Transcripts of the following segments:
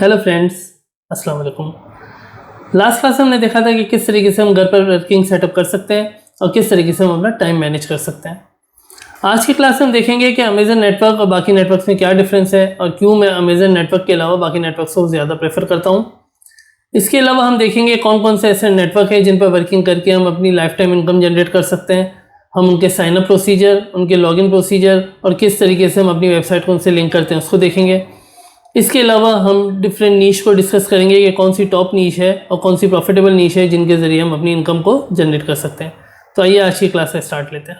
Hello friends, अस्सलाम वालेकुम। Last class में हमने देखा था कि किस तरीके से हम घर पर वर्किंग सेटअप कर सकते हैं और किस तरीके से हम अपना टाइम मैनेज कर सकते हैं। आज की क्लास में हम देखेंगे कि अमेज़न नेटवर्क और बाकी नेटवर्क्स में क्या डिफरेंस है और क्यों मैं अमेज़न नेटवर्क के अलावा बाकी नेटवर्क्स को ज़्यादा प्रेफर करता हूँ। इसके अलावा हम देखेंगे कौन कौन से ऐसे नेटवर्क हैं जिन पर वर्किंग करके हम अपनी लाइफ टाइम इनकम जनरेट कर सकते हैं। हम उनके साइन अप प्रोसीजर, उनके लॉगिन प्रोसीजर और किस तरीके से हम अपनी वेबसाइट को उनसे लिंक करते हैं उसको देखेंगे। इसके अलावा हम डिफरेंट नीश को डिस्कस करेंगे कि कौन सी टॉप नीश है और कौन सी प्रॉफिटेबल नीश है जिनके ज़रिए हम अपनी इनकम को जनरेट कर सकते हैं। तो आइए आज की क्लास से स्टार्ट लेते हैं।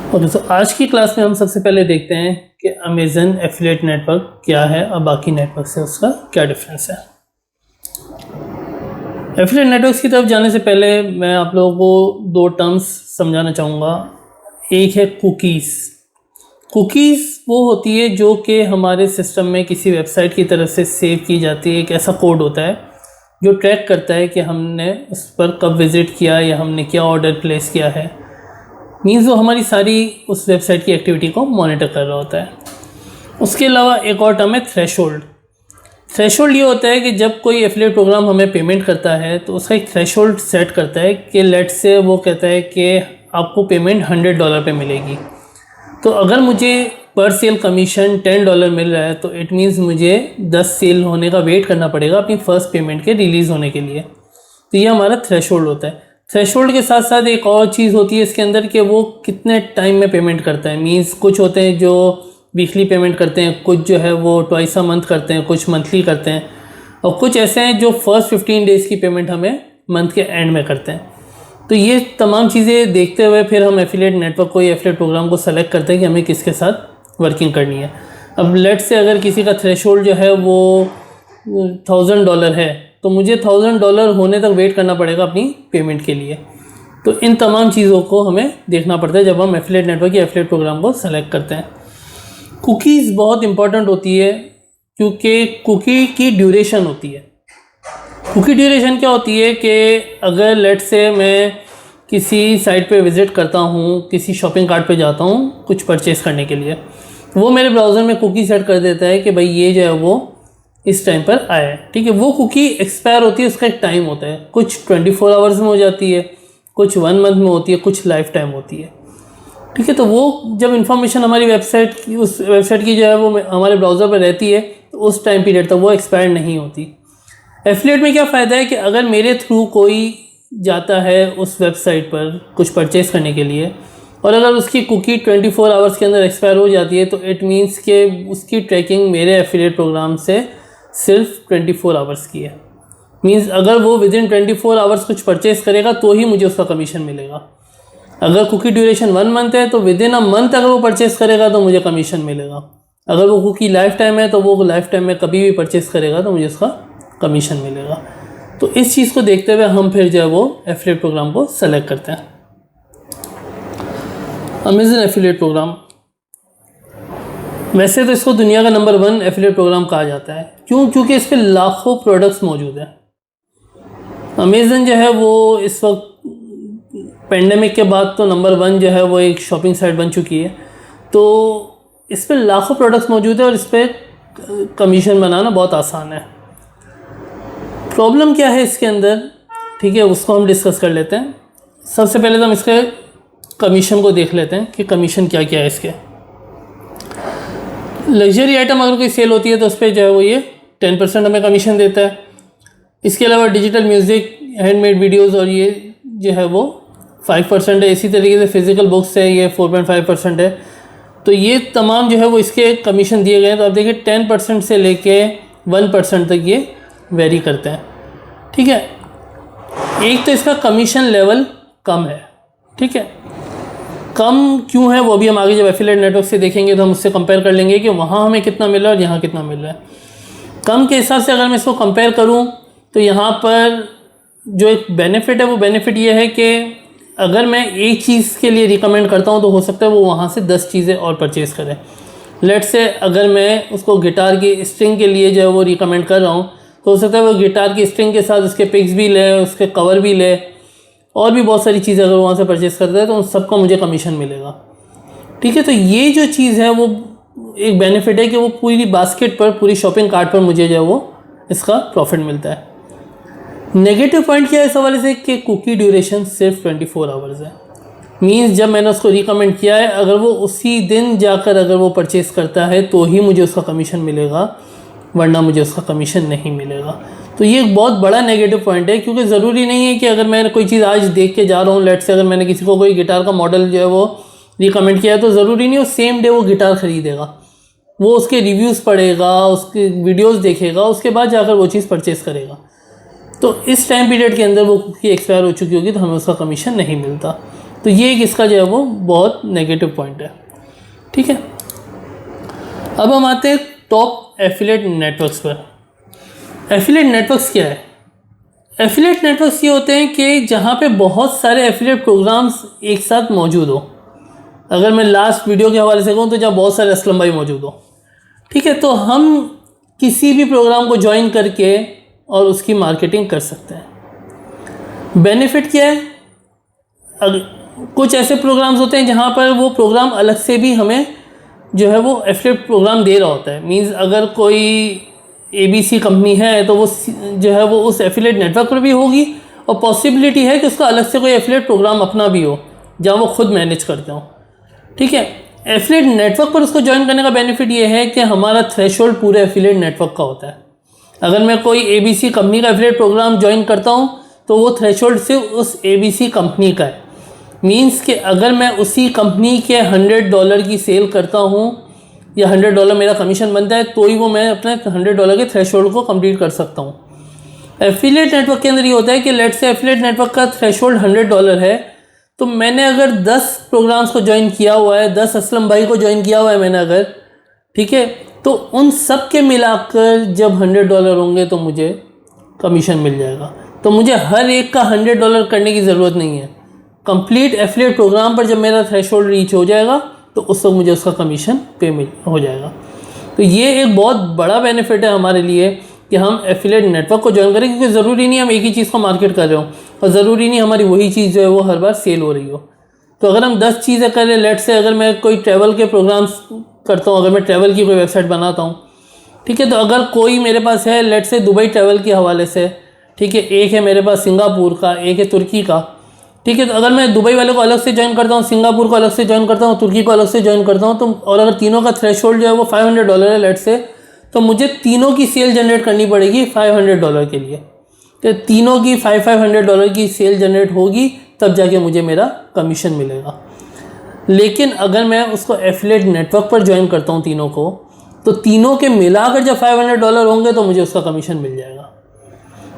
ओके, तो आज की क्लास में हम सबसे पहले देखते हैं कि अमेज़न एफिलिएट नेटवर्क क्या है और बाकी नेटवर्क से उसका क्या डिफरेंस है। एफिलिएट नेटवर्क्स की तरफ जाने से पहले मैं आप लोगों को दो टर्म्स समझाना चाहूँगा। एक है कुकीज़। कुकीज़ वो होती है जो कि हमारे सिस्टम में किसी वेबसाइट की तरफ से सेव की जाती है। एक ऐसा कोड होता है जो ट्रैक करता है कि हमने उस पर कब विज़िट किया या हमने क्या ऑर्डर प्लेस किया है। मीन्स वो हमारी सारी उस वेबसाइट की एक्टिविटी को मॉनिटर कर रहा होता है। उसके अलावा एक और टर्म है थ्रेशोल्ड। थ्रेशोल्ड ये होता है कि जब कोई एफिलिएट प्रोग्राम हमें पेमेंट करता है तो उसका एक थ्रेशोल्ड सेट करता है कि लेट से वो कहता है कि आपको पेमेंट $100 पे मिलेगी। तो अगर मुझे पर सेल कमीशन $10 मिल रहा है तो इट मीन्स मुझे 10 सेल होने का वेट करना पड़ेगा अपनी फ़र्स्ट पेमेंट के रिलीज़ होने के लिए। तो ये हमारा थ्रेशोल्ड होता है। थ्रेशोल्ड के साथ साथ एक और चीज़ होती है इसके अंदर कि वो कितने टाइम में पेमेंट करता है। मीन्स कुछ होते हैं जो वीकली पेमेंट करते हैं, कुछ जो है वो ट्वाइस अ मंथ करते हैं, कुछ मंथली करते हैं और कुछ ऐसे हैं जो फर्स्ट 15 डेज़ की पेमेंट हमें मंथ के एंड में करते हैं। तो ये तमाम चीज़ें देखते हुए फिर हम एफिलिएट नेटवर्क को या एफिलिएट प्रोग्राम को सेलेक्ट करते हैं कि हमें किसके साथ वर्किंग करनी है। अब लेट से अगर किसी का थ्रेशोल्ड जो है वो $1000 है तो मुझे $1000 होने तक वेट करना पड़ेगा अपनी पेमेंट के लिए। तो इन तमाम चीज़ों को हमें देखना पड़ता है जब हम एफिलिएट नेटवर्क या एफिलिएट प्रोग्राम को सेलेक्ट करते हैं। कुकीज़ बहुत इंपॉर्टेंट होती है क्योंकि कुकी की ड्यूरेशन होती है। कुकी ड्यूरेशन क्या होती है कि अगर लेट से मैं किसी साइट पे विज़िट करता हूँ, किसी शॉपिंग कार्ट पे जाता हूँ कुछ परचेज़ करने के लिए, वो मेरे ब्राउज़र में कुकी सेट कर देता है कि भाई ये जो है वो इस टाइम पर आया है। ठीक है, वो कुकी एक्सपायर होती है, उसका एक टाइम होता है। कुछ 24 आवर्स में हो जाती है, कुछ 1 मंथ में होती है, कुछ लाइफ टाइम होती है। ठीक है, तो वो जब इन्फॉर्मेशन हमारी वेबसाइट की उस वेबसाइट की जो है वो हमारे ब्राउज़र पर रहती है तो उस टाइम पीरियड तक वो एक्सपायर नहीं होती। एफिलिएट में क्या फ़ायदा है कि अगर मेरे थ्रू कोई जाता है उस वेबसाइट पर कुछ परचेज़ करने के लिए और अगर उसकी कुकी 24 आवर्स के अंदर एक्सपायर हो जाती है तो इट मीन्स कि उसकी ट्रैकिंग मेरे एफिलिएट प्रोग्राम से सिर्फ 24 आवर्स की है। मीन्स अगर वो विदिन 24 आवर्स कुछ परचेज़ करेगा तो ही मुझे उसका कमीशन मिलेगा। अगर कुकी ड्यूरेशन 1 मंथ है तो विदिन अ मंथ अगर वो परचेज़ करेगा तो मुझे कमीशन मिलेगा। अगर वो कुकी लाइफ टाइम है तो वो लाइफ टाइम में कभी भी परचेज़ करेगा तो मुझे उसका कमीशन मिलेगा। तो इस चीज़ को देखते हुए हम फिर जो है वो एफिलिएट प्रोग्राम को सेलेक्ट करते हैं। अमेज़न एफिलिएट प्रोग्राम, वैसे तो इसको दुनिया का नंबर 1 एफिलिएट प्रोग्राम कहा जाता है। क्यों? क्योंकि इस पर लाखों प्रोडक्ट्स मौजूद हैं। अमेज़न जो है वो इस वक्त पेंडेमिक के बाद तो नंबर 1 जो है वो एक शॉपिंग साइट बन चुकी है। तो इस पर लाखों प्रोडक्ट्स मौजूद है और इस पर कमीशन बनाना बहुत आसान है। प्रॉब्लम क्या है इसके अंदर, ठीक है, उसको हम डिस्कस कर लेते हैं। सबसे पहले तो हम इसके कमीशन को देख लेते हैं कि कमीशन क्या क्या है इसके। लग्जरी आइटम अगर कोई सेल होती है तो उस पर जो है वो ये 10% हमें कमीशन देता है। इसके अलावा डिजिटल म्यूज़िक, हैंडमेड वीडियोस और ये जो है वो 5% है। इसी तरीके से फ़िज़िकल बुक्स है, ये 4.5% है। तो ये तमाम जो है वो इसके कमीशन दिए गए हैं। तो आप देखिए 10% से लेके 1% तक ये वेरी करते हैं। ठीक है, एक तो इसका कमीशन लेवल कम है। ठीक है, कम क्यों है वो भी हम आगे जब एफिलिएट नेटवर्क से देखेंगे तो हम उससे कंपेयर कर लेंगे कि वहाँ हमें कितना मिल रहा है और यहाँ कितना मिल रहा है। कम के हिसाब से अगर मैं इसको कंपेयर करूँ तो यहाँ पर जो एक बेनिफिट है वो बेनिफिट ये है कि अगर मैं एक चीज़ के लिए रिकमेंड करता हूँ तो हो सकता है वो वहाँ से 10 चीज़ें और परचेज़ करें। लेट से अगर मैं उसको गिटार की स्ट्रिंग के लिए जो है वो रिकमेंड कर रहा हूँ तो हो सकता है वो गिटार की स्ट्रिंग के साथ उसके पिक्स भी ले, उसके कवर भी ले और भी बहुत सारी चीज़ें अगर वहाँ से परचेज़ करता है तो उन सबका मुझे कमीशन मिलेगा। ठीक है, तो ये जो चीज़ है वो एक बेनिफिट है कि वो पूरी बास्केट पर, पूरी शॉपिंग कार्ट पर मुझे जो है वो इसका प्रॉफिट मिलता है। नेगेटिव पॉइंट क्या है इस हवाले से कि कुकी ड्यूरेशन सिर्फ 24 आवर्स है। मीन्स जब मैंने उसको रिकमेंड किया है, अगर वो उसी दिन जाकर अगर वो परचेज़ करता है तो ही मुझे उसका कमीशन मिलेगा, वरना मुझे उसका कमीशन नहीं मिलेगा। तो ये एक बहुत बड़ा नेगेटिव पॉइंट है, क्योंकि ज़रूरी नहीं है कि अगर मैं कोई चीज़ आज देख के जा रहा हूँ, लेट से अगर मैंने किसी को कोई गिटार का मॉडल जो है वो रिकमेंड किया है, तो ज़रूरी नहीं वो सेम डे वो गिटार ख़रीदेगा। वो उसके रिव्यूज़ पढ़ेगा, उसके वीडियोज़ देखेगा, उसके बाद जाकर वो चीज़ परचेज़ करेगा। तो इस टाइम पीरियड के अंदर वो कुकी एक्सपायर हो चुकी होगी तो हमें उसका कमीशन नहीं मिलता। तो ये एक इसका जो है वो बहुत नेगेटिव पॉइंट है। ठीक है, अब हम आते हैं टॉप एफिलिएट नेटवर्क्स पर। एफिलिएट नेटवर्क्स क्या है? एफिलिएट नेटवर्क्स ये होते हैं कि जहाँ पे बहुत सारे एफिलिएट प्रोग्राम्स एक साथ मौजूद हो। अगर मैं लास्ट वीडियो के हवाले से कहूँ तो जहाँ बहुत सारे असलम भाई मौजूद हो, ठीक है, तो हम किसी भी प्रोग्राम को ज्वाइन करके और उसकी मार्केटिंग कर सकते हैं। बेनिफिट क्या है? कुछ ऐसे प्रोग्राम्स होते हैं जहाँ पर वो प्रोग्राम अलग से भी हमें जो है वो एफिलिएट प्रोग्राम दे रहा होता है। मींस अगर कोई ABC कंपनी है तो वो जो है वो उस एफिलिएट नेटवर्क पर भी होगी, और पॉसिबिलिटी है कि उसका अलग से कोई एफिलिएट प्रोग्राम अपना भी हो जहाँ वो खुद मैनेज करते हो। ठीक है, एफिलिएट नेटवर्क पर उसको ज्वाइन करने का बेनिफिट ये है कि हमारा थ्रेशोल्ड पूरे एफिलिएट नेटवर्क का होता है। अगर मैं कोई ABC कंपनी का एफिलिएट प्रोग्राम ज्वाइन करता हूँ तो वो थ्रेशोल्ड सिर्फ उस ABC कंपनी का है। मींस कि अगर मैं उसी कंपनी के $100 की सेल करता हूँ या $100 मेरा कमीशन बनता है, तो ही वो मैं अपने $100 के थ्रेशोल्ड को कंप्लीट कर सकता हूँ। एफिलिएट नेटवर्क के अंदर ये होता है कि लेट्स से एफिलिएट नेटवर्क का थ्रेशोल्ड $100 है, तो मैंने अगर 10 प्रोग्राम्स को ज्वाइन किया हुआ है, 10 असलम भाई को ज्वाइन किया हुआ है मैंने अगर, ठीक है, तो उन सब के मिलाकर जब $100 होंगे तो मुझे कमीशन मिल जाएगा। तो मुझे हर एक का $100 करने की ज़रूरत नहीं है। कंप्लीट एफिलिएट प्रोग्राम पर जब मेरा थ्रेशोल्ड रीच हो जाएगा तो उस वक्त मुझे उसका कमीशन पेमेंट हो जाएगा। तो ये एक बहुत बड़ा बेनिफिट है हमारे लिए कि हम एफिलिएट नेटवर्क को ज्वाइन करें, क्योंकि ज़रूरी नहीं हम एक ही चीज़ को मार्केट कर रहे हो, और ज़रूरी नहीं हमारी वही चीज़ जो है वो हर बार सेल हो रही हो। तो अगर हम 10 चीज़ें करें, लेट से अगर मैं कोई ट्रैवल के प्रोग्राम्स करता हूँ, अगर मैं ट्रैवल की कोई वेबसाइट बनाता हूँ, ठीक है, तो अगर कोई मेरे पास है लेट से दुबई ट्रैवल के हवाले से, ठीक है, एक है मेरे पास सिंगापुर का, एक है तुर्की का, ठीक है, तो अगर मैं दुबई वाले को अलग से ज्वाइन करता हूँ, सिंगापुर को अलग से ज्वाइन करता हूँ, तुर्की को अलग से ज्वाइन करता हूँ, तो और अगर तीनों का थ्रेशोल्ड जो है वो $500 है लेट से, तो मुझे तीनों की सेल जनरेट करनी पड़ेगी $500 के लिए। तो तीनों की $500 की सेल जनरेट होगी तब जाके मुझे मेरा कमीशन मिलेगा। लेकिन अगर मैं उसको एफिलिएट नेटवर्क पर ज्वाइन करता हूँ तीनों को, तो तीनों के मिलाकर जब $500 होंगे तो मुझे उसका कमीशन मिल जाएगा।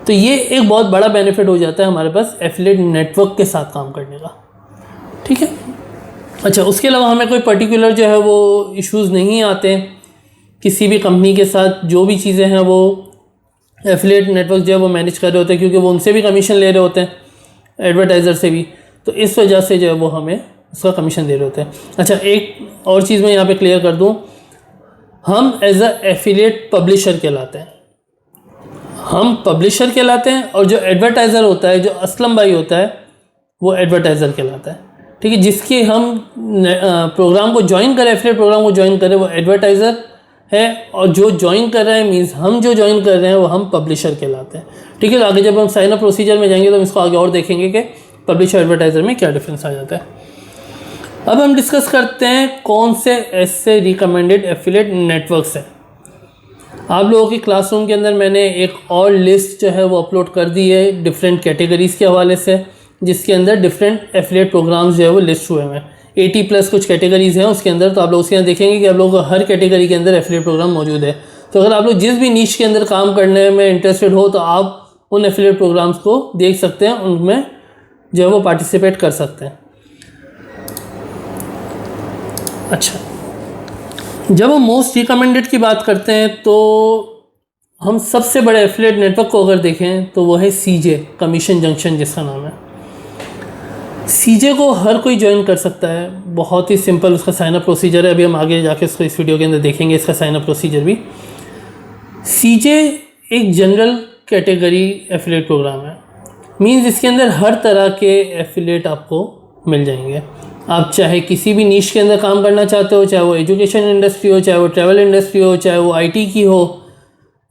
तो ये एक बहुत बड़ा बेनिफिट हो जाता है हमारे पास एफिलिएट नेटवर्क के साथ काम करने का। ठीक है, अच्छा, उसके अलावा हमें कोई पर्टिकुलर जो है वो इश्यूज़ नहीं आते किसी भी कंपनी के साथ। जो भी चीज़ें हैं वो एफिलिएट नेटवर्क जो है वो मैनेज कर रहे होते हैं, क्योंकि वो उनसे भी कमीशन ले रहे होते हैं, एडवर्टाइज़र से भी, तो इस वजह से जो है वो हमें उसका कमीशन दे रहे होते हैं। अच्छा, एक और चीज़ मैं यहाँ पे क्लियर कर दूँ, हम एज अ एफिलिएट पब्लिशर कहलाते हैं। हम पब्लिशर कहलाते हैं, और जो एडवर्टाइज़र होता है, जो असलम भाई होता है, वो एडवर्टाइज़र कहलाता है। ठीक है, जिसके हम प्रोग्राम को ज्वाइन करें, एफिलिएट प्रोग्राम को ज्वाइन करें, वो एडवर्टाइज़र है, और जो ज्वाइन कर रहे हैं मीन्स हम जो ज्वाइन कर रहे हैं वो हम पब्लिशर कहलाते हैं। ठीक है, तो आगे जब हम साइन अप प्रोसीजर में जाएंगे तो हम इसको आगे और देखेंगे कि पब्लिशर एडवर्टाइज़र में क्या डिफरेंस आ जाता है। अब हम डिस्कस करते हैं कौन से ऐसे रिकमेंडेड एफिलिएट नेटवर्क्स हैं। आप लोगों की क्लासरूम के अंदर मैंने एक और लिस्ट जो है वो अपलोड कर दी है डिफरेंट कैटेगरीज़ के हवाले से, जिसके अंदर डिफरेंट एफिलिएट प्रोग्राम्स जो है वो लिस्ट हुए हैं। 80+ कुछ कैटेगरीज़ हैं उसके अंदर, तो आप लोग उसके अंदर देखेंगे कि आप लोगों को हर कैटेगरी के अंदर एफिलिएट प्रोग्राम मौजूद है। तो अगर आप लोग जिस भी नीश के अंदर काम करने में इंटरेस्टेड हो तो आप उन एफिलिएट प्रोग्राम्स को देख सकते हैं, उनमें जो है वो पार्टिसिपेट कर सकते हैं। अच्छा, जब हम मोस्ट रिकमेंडेड की बात करते हैं तो हम सबसे बड़े एफिलिएट नेटवर्क को अगर देखें तो वो है CJ, कमीशन जंक्शन जिसका नाम है। CJ को हर कोई ज्वाइन कर सकता है, बहुत ही सिंपल उसका साइन अप प्रोसीजर है। अभी हम आगे जाके इसको इस वीडियो के अंदर देखेंगे इसका साइन अप प्रोसीजर भी। CJ एक जनरल कैटेगरी एफिलिएट प्रोग्राम है, मींस इसके अंदर हर तरह के एफिलिएट आपको मिल जाएंगे। आप चाहे किसी भी नीश के अंदर काम करना चाहते हो, चाहे वो एजुकेशन इंडस्ट्री हो, चाहे वो ट्रैवल इंडस्ट्री हो, चाहे वो आईटी की हो,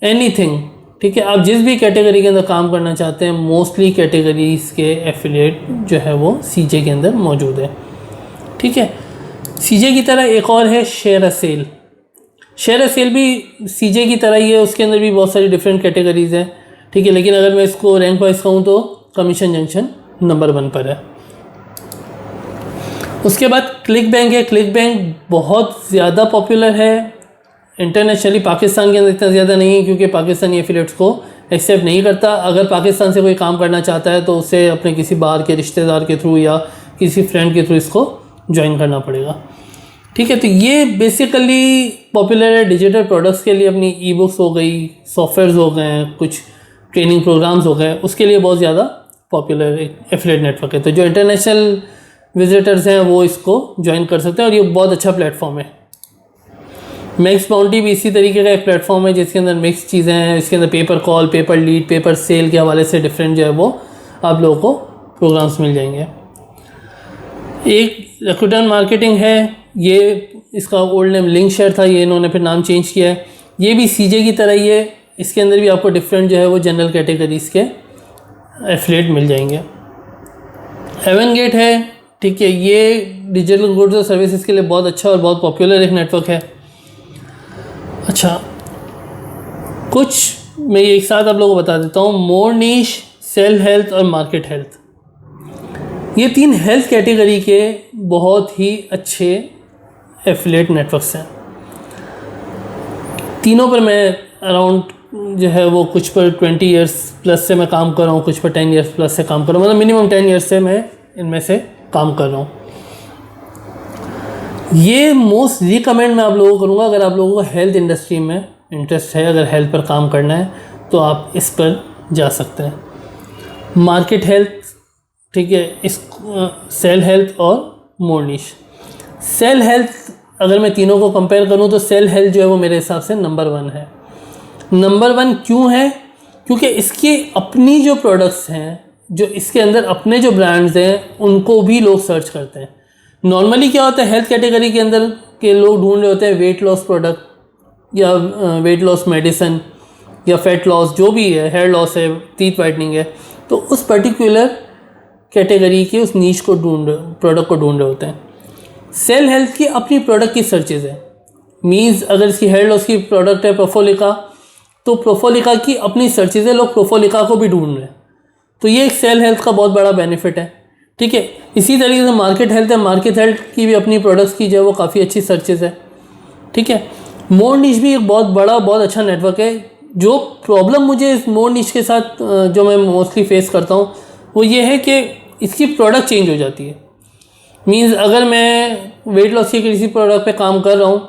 एनीथिंग, ठीक है। आप जिस भी कैटेगरी के अंदर काम करना चाहते हैं, मोस्टली कैटेगरीज़ के एफिलिएट जो है वो सीजे के अंदर मौजूद है, ठीक है। सीजे की तरह एक और है share a sale. Share a sale भी सीजे की तरह ही है, उसके अंदर भी बहुत सारी डिफरेंट कैटेगरीज़ हैं, ठीक है। लेकिन अगर मैं इसको रैंक वाइज कहूँ तो कमीशन जंक्शन नंबर 1 पर है। उसके बाद क्लिक बैंक है। क्लिक बैंक बहुत ज़्यादा पॉपुलर है इंटरनेशनली, पाकिस्तान के अंदर इतना ज़्यादा नहीं है क्योंकि पाकिस्तानी एफिलिएट्स को एक्सेप्ट नहीं करता। अगर पाकिस्तान से कोई काम करना चाहता है तो उसे अपने किसी बाहर के रिश्तेदार के थ्रू या किसी फ्रेंड के थ्रू इसको ज्वाइन करना पड़ेगा, ठीक है। तो ये बेसिकली पॉपुलर है डिजिटल प्रोडक्ट्स के लिए, अपनी ई बुक्स हो गई, सॉफ्टवेयर्स हो गए, कुछ ट्रेनिंग प्रोग्राम्स हो गए, उसके लिए बहुत ज़्यादा पॉपुलर एफिलिएट नेटवर्क है। तो जो इंटरनेशनल विजिटर्स हैं वो इसको ज्वाइन कर सकते हैं और ये बहुत अच्छा प्लेटफॉर्म है। मैक्स बाउंटी भी इसी तरीके का एक प्लेटफॉर्म है जिसके अंदर मिक्स चीज़ें हैं। इसके अंदर paper call, paper lead, paper sale के हवाले से डिफरेंट जो है वो आप लोगों को प्रोग्राम्स मिल जाएंगे। एक रिक्रूटर मार्केटिंग है, ये इसका ओल्ड नेम लिंक शेयर था, ये इन्होंने फिर नाम चेंज किया है। ये भी सीजे की तरह ही है, इसके अंदर भी आपको डिफरेंट जो है वो जनरल कैटेगरीज़ के एफिलिएट मिल जाएंगे। एवेनगेट है, ठीक है, ये डिजिटल गुड्स और सर्विसेज के लिए बहुत अच्छा और बहुत पॉपुलर एक नेटवर्क है। अच्छा, कुछ मैं एक साथ आप लोगों को बता देता हूँ। मोर नीश, सेल हेल्थ और मार्केट हेल्थ, ये 3 हेल्थ कैटेगरी के बहुत ही अच्छे एफिलिएट नेटवर्क्स हैं। तीनों पर मैं अराउंड जो है वो कुछ पर 20 इयर्स प्लस से मैं काम कर रहा हूँ, कुछ पर 10 इयर्स प्लस से काम कर रहा हूँ, मतलब मिनिमम 10 इयर्स से मैं इनमें से काम कर रहा हूँ। ये मोस्ट रिकमेंड मैं आप लोगों को करूँगा अगर आप लोगों को हेल्थ इंडस्ट्री में इंटरेस्ट है, अगर हेल्थ पर काम करना है तो आप इस पर जा सकते हैं। मार्केट हेल्थ, ठीक है, इस सेल हेल्थ और मोरनिश। सेल हेल्थ अगर मैं तीनों को कंपेयर करूँ तो सेल हेल्थ जो है वो मेरे हिसाब से नंबर 1 है। नंबर 1 क्यों है? क्योंकि इसकी अपनी जो प्रोडक्ट्स हैं, जो इसके अंदर अपने जो ब्रांड्स हैं, उनको भी लोग सर्च करते हैं। नॉर्मली क्या होता है, हेल्थ कैटेगरी के अंदर के लोग ढूंढ रहे होते हैं वेट लॉस प्रोडक्ट या वेट लॉस मेडिसिन या फैट लॉस, जो भी है, हेयर लॉस है, टीथ वाइटनिंग है, तो उस पर्टिकुलर कैटेगरी के उस नीश को प्रोडक्ट को ढूंढ रहे होते हैं। सेल हेल्थ की अपनी प्रोडक्ट की सर्चेज है। मीन्स अगर इसकी हेयर लॉस की प्रोडक्ट है प्रोफोलिका, तो प्रोफोलिका की अपनी सर्चेज है, लोग प्रोफोलिका को भी ढूंढ रहे हैं। तो ये एक सेल हेल्थ का बहुत बड़ा बेनिफिट है, ठीक है। इसी तरीके से मार्केट हेल्थ है, मार्केट हेल्थ की भी अपनी प्रोडक्ट्स की जो है वो काफ़ी अच्छी सर्चेज है, ठीक है। मोर निश भी एक बहुत बड़ा बहुत अच्छा नेटवर्क है। जो प्रॉब्लम मुझे इस मोर निश के साथ जो मैं मोस्टली फेस करता हूँ वो ये है कि इसकी प्रोडक्ट चेंज हो जाती है। मीन्स अगर मैं वेट लॉस की किसी प्रोडक्ट पे काम कर रहा हूँ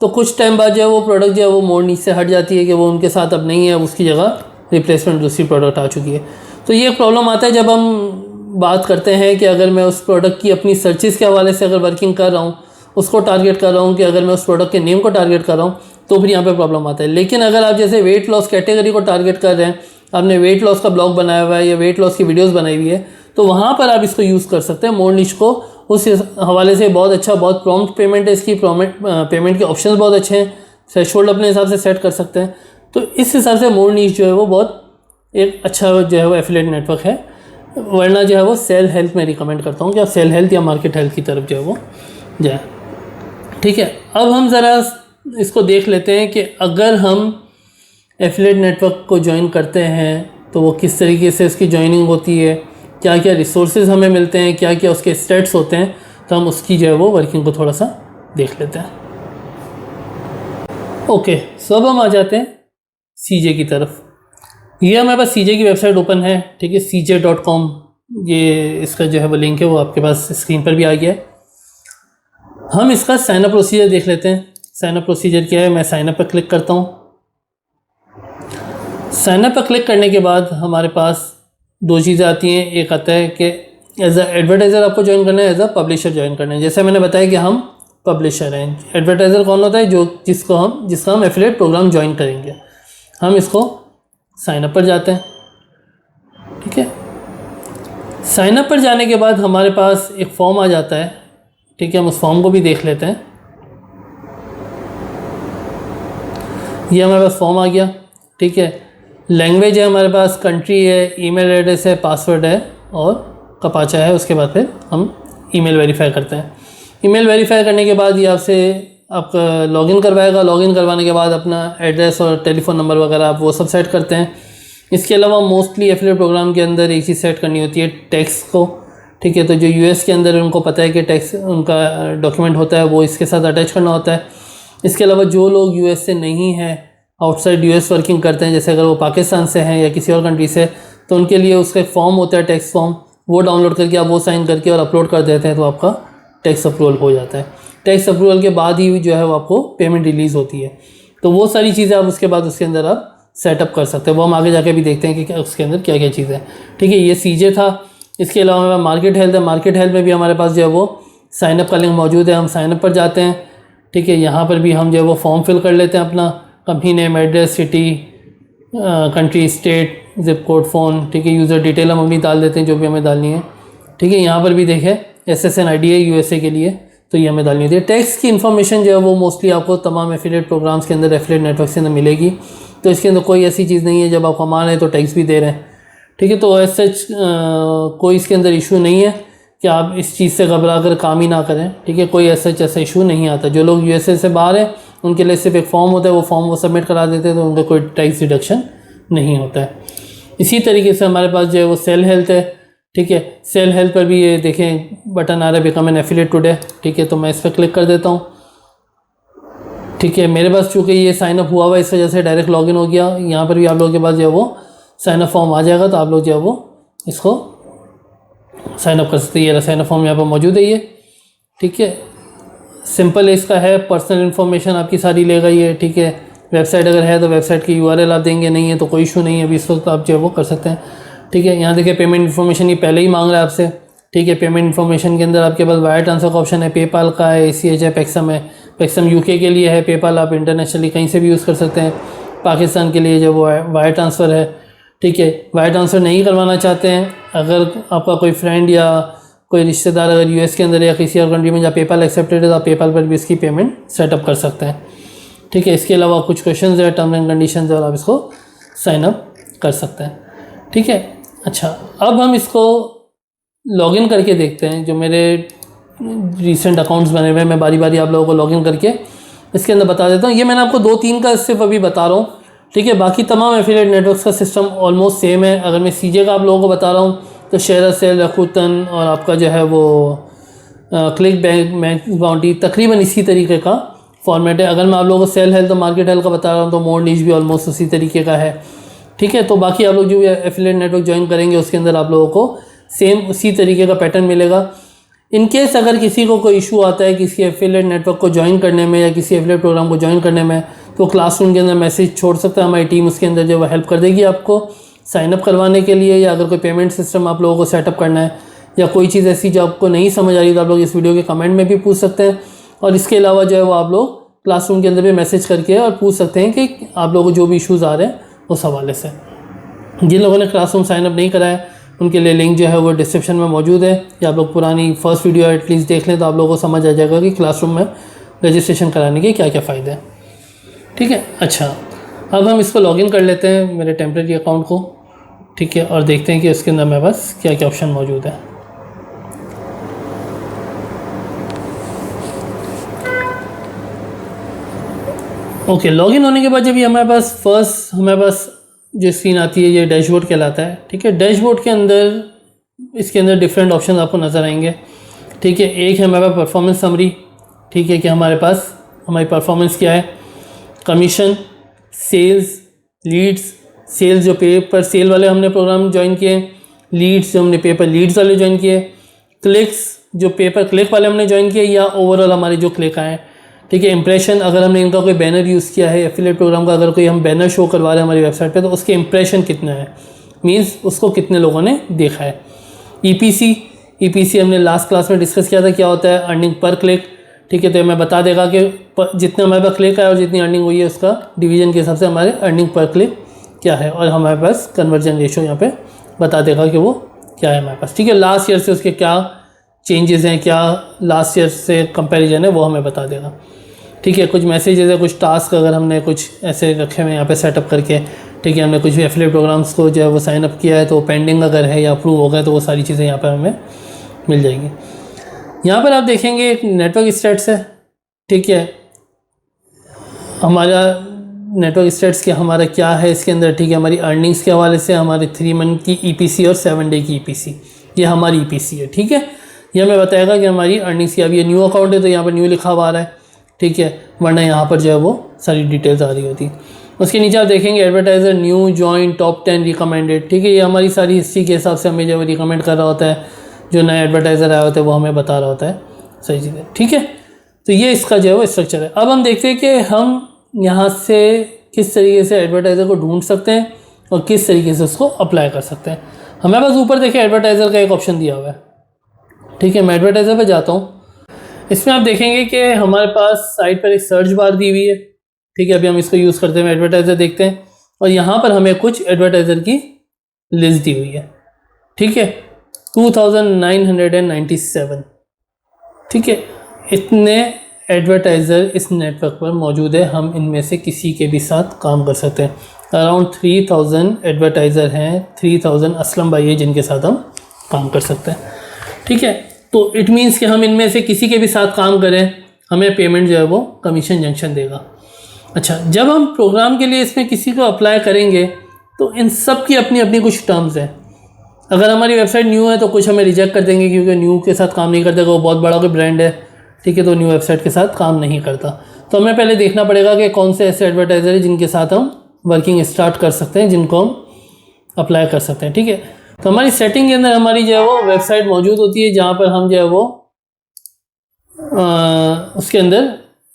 तो कुछ टाइम बाद जो है वो प्रोडक्ट जो है वो मोर निश से हट जाती है कि वो उनके साथ अब नहीं है, उसकी जगह रिप्लेसमेंट दूसरी प्रोडक्ट आ चुकी है। तो ये प्रॉब्लम आता है जब हम बात करते हैं कि अगर मैं उस प्रोडक्ट की अपनी सर्चेज़ के हवाले से अगर वर्किंग कर रहा हूँ, उसको टारगेट कर रहा हूँ, कि अगर मैं उस प्रोडक्ट के नेम को टारगेट कर रहा हूँ तो फिर यहाँ पे प्रॉब्लम आता है। लेकिन अगर आप जैसे वेट लॉस कैटेगरी को टारगेट कर रहे हैं, आपने वेट लॉस का ब्लॉग बनाया हुआ है या वेट लॉस की वीडियोस बनाई हुई है, तो वहाँ पर आप इसको यूज़ कर सकते हैं। मोर निश को उस हवाले से बहुत अच्छा, बहुत प्रॉम्प्ट पेमेंट है इसकी, पेमेंट के ऑप्शन बहुत अच्छे हैं, थ्रेशोल्ड अपने हिसाब से सेट कर सकते हैं। तो इस हिसाब से मोर निश जो है वो बहुत एक अच्छा जो है वो एफिलिएट नेटवर्क है। वरना जो है वो सेल हेल्थ में रिकमेंड करता हूँ कि आप सेल हेल्थ या मार्केट हेल्थ की तरफ जो है वो जाए, ठीक है। अब हम ज़रा इसको देख लेते हैं कि अगर हम एफिलिएट नेटवर्क को ज्वाइन करते हैं तो वो किस तरीके से उसकी ज्वाइनिंग होती है, क्या क्या रिसोर्सेज हमें मिलते हैं, क्या क्या उसके स्टेट्स होते हैं। तो हम उसकी जो है वो वर्किंग को थोड़ा सा देख लेते हैं। ओके, सो अब हम आ जाते हैं सीजे की तरफ। ये हमारे पास सीजे की वेबसाइट ओपन है, ठीक है, cj.com, ये इसका जो है वो लिंक है वो आपके पास स्क्रीन पर भी आ गया है। हम इसका साइनअप प्रोसीजर देख लेते हैं। साइनअप प्रोसीजर क्या है? मैं साइनअप पर क्लिक करता हूँ। साइनअप पर क्लिक करने के बाद हमारे पास 2 चीज़ें आती हैं। एक आता है कि एज अ एडवर्टाइज़र आपको ज्वाइन करना है, एज अ पब्लिशर ज्वाइन करना है। जैसे मैंने बताया कि हम पब्लिशर हैं। एडवर्टाइज़र कौन होता है? जिसका हम एफिलिएट प्रोग्राम ज्वाइन करेंगे। हम इसको साइनअप पर जाते हैं, ठीक है। साइनअप पर जाने के बाद हमारे पास एक फॉर्म आ जाता है ठीक है, हम उस फॉर्म को भी देख लेते हैं। ये हमारे पास फॉर्म आ गया। ठीक है, लैंग्वेज है हमारे पास, कंट्री है, ईमेल एड्रेस है, पासवर्ड है और कपाचा है। उसके बाद फिर हम ईमेल वेरीफाई करते हैं। ईमेल वेरीफाई करने के बाद ये आपसे आपका लॉगिन करवाएगा। लॉगिन करवाने के बाद अपना एड्रेस और टेलीफोन नंबर वगैरह आप वो सब सेट करते हैं। इसके अलावा मोस्टली एफिलिएट प्रोग्राम के अंदर एक चीज़ सेट करनी होती है, टैक्स को। ठीक है, तो जो यूएस के अंदर उनको पता है कि टैक्स उनका डॉक्यूमेंट होता है, वो इसके साथ अटैच करना होता है। इसके अलावा जो लोग यूएस से नहीं हैं, आउटसाइड यूएस वर्किंग करते हैं, जैसे अगर वो पाकिस्तान से हैं या किसी और कंट्री से, तो उनके लिए उसका एक फॉर्म होता है, टैक्स फॉर्म, वो डाउनलोड करके आप वो साइन करके और अपलोड कर देते हैं, तो आपका टैक्स अप्रूवल हो जाता है। टैक्स अप्रूवल के बाद ही जो है वो आपको पेमेंट रिलीज़ होती है। तो वो सारी चीज़ें आप उसके बाद उसके अंदर आप सेटअप कर सकते हैं। वो हम आगे जाके भी देखते हैं कि उसके अंदर क्या क्या चीज़ें हैं। ठीक है, ये सीजे था। इसके अलावा हमारा मार्केट हेल्थ है। मार्केट हेल्थ में भी हमारे पास जो है वो साइनअप का लिंक मौजूद है। हम साइनअप पर जाते हैं। ठीक है, यहाँ पर भी हम जो है वो फॉर्म फिल कर लेते हैं, अपना company name, address, city, country, state, zip code, phone. ठीक है, यूज़र डिटेल हम अपनी डाल देते हैं जो भी हमें डालनी है। ठीक है, यहाँ पर भी देखें SSN ID है यूएसए के लिए, तो ये हमें डालनी होती है। टैक्स की इन्फॉर्मेशन जो है वो मोस्टली आपको तमाम एफिलिएट प्रोग्राम्स के अंदर, एफिलिएट नेटवर्क के अंदर मिलेगी। तो इसके अंदर कोई ऐसी चीज़ नहीं है जब आप कमा रहे हैं तो टैक्स भी दे रहे हैं। ठीक है, तो ऐसा कोई इसके अंदर इशू नहीं है कि आप इस चीज़ से घबरा कर काम ही ना करें। ठीक है, कोई ऐसा इशू नहीं आता। जो लोग यूएसए से बाहर हैं उनके लिए सिर्फ एक फॉर्म होता है, वो फॉर्म वो सबमिट करा देते हैं, तो उनका कोई टैक्स डिडक्शन नहीं होता है। इसी तरीके से हमारे पास जो है वो सेल हेल्थ है। ठीक है, सेल हेल्थ पर भी ये देखें बटन आ रहा है, बिकम एन एफिलिएट टुडे। ठीक है, तो मैं इस पर क्लिक कर देता हूँ। ठीक है, मेरे पास चूँकि ये साइनअप हुआ हुआ, इस वजह से डायरेक्ट लॉगिन हो गया। यहाँ पर भी आप लोगों के पास जो है वो साइनअप फॉर्म आ जाएगा, तो आप लोग जो है वो इसको साइनअप कर सकते हैं। ये साइनअप फॉर्म यहाँ पर मौजूद है ये। ठीक है, सिंपल इसका है, पर्सनल इन्फॉर्मेशन आपकी सारी लेगा ये। ठीक है, वेबसाइट अगर है तो वेबसाइट की URL आप देंगे, नहीं है तो कोई इशू नहीं है, अभी इस वक्त आप जो है वो कर सकते हैं। ठीक है, यहाँ देखिए पेमेंट इन्फॉर्मेशन ये पहले ही मांग रहा है आपसे। ठीक है, पेमेंट इन्फॉर्मेशन के अंदर आपके पास वायर ट्रांसफ़र का ऑप्शन है, पेपाल का है, ACH है, पेक्सम है। पेक्सम UK के लिए है, पेपाल आप इंटरनेशनली कहीं से भी यूज़ कर सकते हैं। पाकिस्तान के लिए जो वो वायर ट्रांसफ़र है। ठीक है, वायर ट्रांसफ़र नहीं करवाना चाहते हैं, अगर आपका कोई फ्रेंड या कोई रिश्तेदार अगर यूएस के अंदर या किसी और कंट्री में जहाँ पेपाल एक्सेप्टेड है, तो आप पेपाल पर भी इसकी पेमेंट सेटअप कर सकते हैं। ठीक है, इसके अलावा कुछ क्वेश्चंस है, टर्म्स एंड कंडीशंस है, और आप इसको साइन अप कर सकते हैं। ठीक है, अच्छा, अब हम इसको लॉगिन करके देखते हैं। जो मेरे रिसेंट अकाउंट्स बने हुए हैं, मैं बारी बारी आप लोगों को लॉगिन करके इसके अंदर बता देता हूँ। ये मैंने आपको 2-3 का सिर्फ अभी बता रहा हूँ। ठीक है, बाकी तमाम एफिलिएट नेटवर्क्स का सिस्टम ऑलमोस्ट सेम है। अगर मैं सीजे का आप लोगों को बता रहा हूँ तो शेयर सेल, रकूतन और आपका जो है वो क्लिक बैंक, मैक्स बाउंटी, तकरीबन इसी तरीके का फॉर्मेट है। अगर मैं आप लोगों को सेल हेल्थ और मार्केट हेल्थ का बता रहा हूँ तो मोर नीच भी ऑलमोस्ट उसी तरीके का है। ठीक है, तो बाकी आप लोग जो भी एफिलिएट नेटवर्क ज्वाइन करेंगे उसके अंदर आप लोगों को सेम उसी तरीके का पैटर्न मिलेगा। इन केस अगर किसी को कोई इशू आता है किसी एफिलिएट नेटवर्क को ज्वाइन करने में या किसी एफिलिएट प्रोग्राम को ज्वाइन करने में, तो क्लासरूम के अंदर मैसेज छोड़ सकता है। हमारी टीम उसके अंदर जो वो हेल्प कर देगी आपको साइनअप करवाने के लिए, या अगर कोई पेमेंट सिस्टम आप लोगों को सेटअप करना है या कोई चीज़ ऐसी जो आपको नहीं समझ आ रही, तो आप लोग इस वीडियो के कमेंट में भी पूछ सकते हैं। और इसके अलावा जो है वो आप लोग क्लासरूम के अंदर भी मैसेज करके और पूछ सकते हैं कि आप लोगों को जो भी इशूज़ आ रहे हैं उस हवाले से। जिन लोगों ने क्लासरूम साइनअप नहीं कराया उनके लिए लिंक जो है वो डिस्क्रिप्शन में मौजूद है, या आप लोग पुरानी फर्स्ट वीडियो एटलीस्ट देख लें तो आप लोगों को समझ आ जाएगा कि क्लासरूम में रजिस्ट्रेशन कराने के क्या क्या फ़ायदे हैं। ठीक है, अच्छा, अब हम इसको लॉगिन कर लेते हैं मेरे टेम्परेरी अकाउंट को। ठीक है, और देखते हैं कि उसके अंदर मेरे पास क्या क्या ऑप्शन मौजूद है। ओके, लॉगिन होने के बाद जब ये हमारे पास जो स्क्रीन आती है ये डैशबोर्ड कहलाता है। ठीक है, डैशबोर्ड के अंदर इसके अंदर डिफरेंट ऑप्शन आपको नज़र आएंगे। ठीक है, एक है हमारे पास परफॉर्मेंस समरी। ठीक है, कि हमारे पास हमारी परफॉर्मेंस क्या है, कमीशन, सेल्स, लीड्स। सेल्स जो पेपर सेल वाले हमने प्रोग्राम ज्वाइन किए, लीड्स जो हमने पेपर लीड्स वाले ज्वाइन किए, क्लिक्स जो पेपर क्लिक वाले हमने ज्वाइन किए, या ओवरऑल हमारे जो क्लिक आए। ठीक है, इंप्रेशन, अगर हमने इनका कोई बैनर यूज़ किया है एफिलिएट प्रोग्राम का, अगर कोई हम बैनर शो करवा रहे हैं हमारी वेबसाइट पे, तो उसके इंप्रेशन कितना है, मींस उसको कितने लोगों ने देखा है। ईपीसी हमने लास्ट क्लास में डिस्कस किया था क्या होता है, अर्निंग पर क्लिक। ठीक है, तो मैं बता देगा कि जितने हमारे पास क्लिक आया और जितनी अर्निंग हुई है उसका डिवीजन के हिसाब से हमारे अर्निंग पर क्लिक क्या है, और हमारे पास कन्वर्जन रेशो यहाँ पे बता देगा कि वो क्या है हमारे पास। ठीक है, लास्ट ईयर से उसके क्या चेंजेस हैं, क्या लास्ट ईयर से कंपैरिजन है, वो हमें बता देगा। ठीक है, कुछ मैसेजेस है, कुछ टास्क अगर हमने कुछ ऐसे रखे हुए हैं यहाँ पे सेटअप करके, ठीक है, हमने कुछ भी एफिलिएट प्रोग्राम्स को जो है वो साइन अप किया है तो पेंडिंग अगर है या अप्रूव हो गया तो वो सारी चीज़ें यहाँ पर हमें मिल जाएंगी। यहाँ पर आप देखेंगे एक नेटवर्क स्टेट्स है। ठीक है, हमारा नेटवर्क स्टेट्स के हमारा क्या है इसके अंदर। ठीक है, हमारी अर्निंग्स के हवाले से हमारे 3 मंथ की ईपीसी और 7 डे की ईपीसी, ये हमारी ईपीसी है। ठीक है, ये हमें बताएगा कि हमारी अर्निंग्स की, अब ये न्यू अकाउंट है तो यहाँ पर न्यू लिखा हुआ आ रहा है। ठीक है, वरना यहाँ पर जो है वो सारी डिटेल्स आ रही होती। उसके नीचे आप देखेंगे advertiser new join top 10 recommended. ठीक है, ये हमारी सारी हिस्ट्री के हिसाब से हमें जो रिकमेंड कर रहा होता है, जो नया एडवर्टाइज़र आया होता है वो हमें बता रहा होता है सही चीज़ें। ठीक है, तो ये इसका जो है वो स्ट्रक्चर है। अब हम देखते हैं कि हम यहाँ से किस तरीके से एडवर्टाइज़र को ढूंढ सकते हैं और किस तरीके से उसको अप्लाई कर सकते हैं। हमारे पास ऊपर देखिए एडवर्टाइज़र का एक ऑप्शन दिया हुआ है। ठीक है, मैं एडवर्टाइज़र पे जाता हूँ। इसमें आप देखेंगे कि हमारे पास साइड पर एक सर्च बार दी हुई है। ठीक है, अभी हम इसको यूज़ करते हुए एडवर्टाइज़र देखते हैं और यहाँ पर हमें कुछ एडवर्टाइज़र की लिस्ट दी हुई है। ठीक है, 2997। ठीक है, इतने एडवर्टाइज़र इस नेटवर्क पर मौजूद है। हम इनमें से किसी के भी साथ काम कर सकते हैं। अराउंड 3000 एडवर्टाइज़र हैं, 3000 असलम भाई है जिनके साथ हम काम कर सकते हैं। ठीक है, तो इट मीन्स कि हम इनमें से किसी के भी साथ काम करें, हमें पेमेंट जो है वो कमीशन जंक्शन देगा। अच्छा, जब हम प्रोग्राम के लिए इसमें किसी को अप्लाई करेंगे तो इन सब की अपनी अपनी कुछ टर्म्स हैं। अगर हमारी वेबसाइट न्यू है तो कुछ हमें रिजेक्ट कर देंगे क्योंकि न्यू के साथ काम नहीं करता, वो बहुत बड़ा कोई ब्रांड है। ठीक है, तो न्यू वेबसाइट के साथ काम नहीं करता। तो हमें पहले देखना पड़ेगा कि कौन से ऐसे एडवर्टाइज़र हैं जिनके साथ हम वर्किंग स्टार्ट कर सकते हैं, जिनको हम अप्लाई कर सकते हैं। ठीक है, तो हमारी सेटिंग के अंदर हमारी जो है वो वेबसाइट मौजूद होती है जहाँ पर हम जो है वो उसके अंदर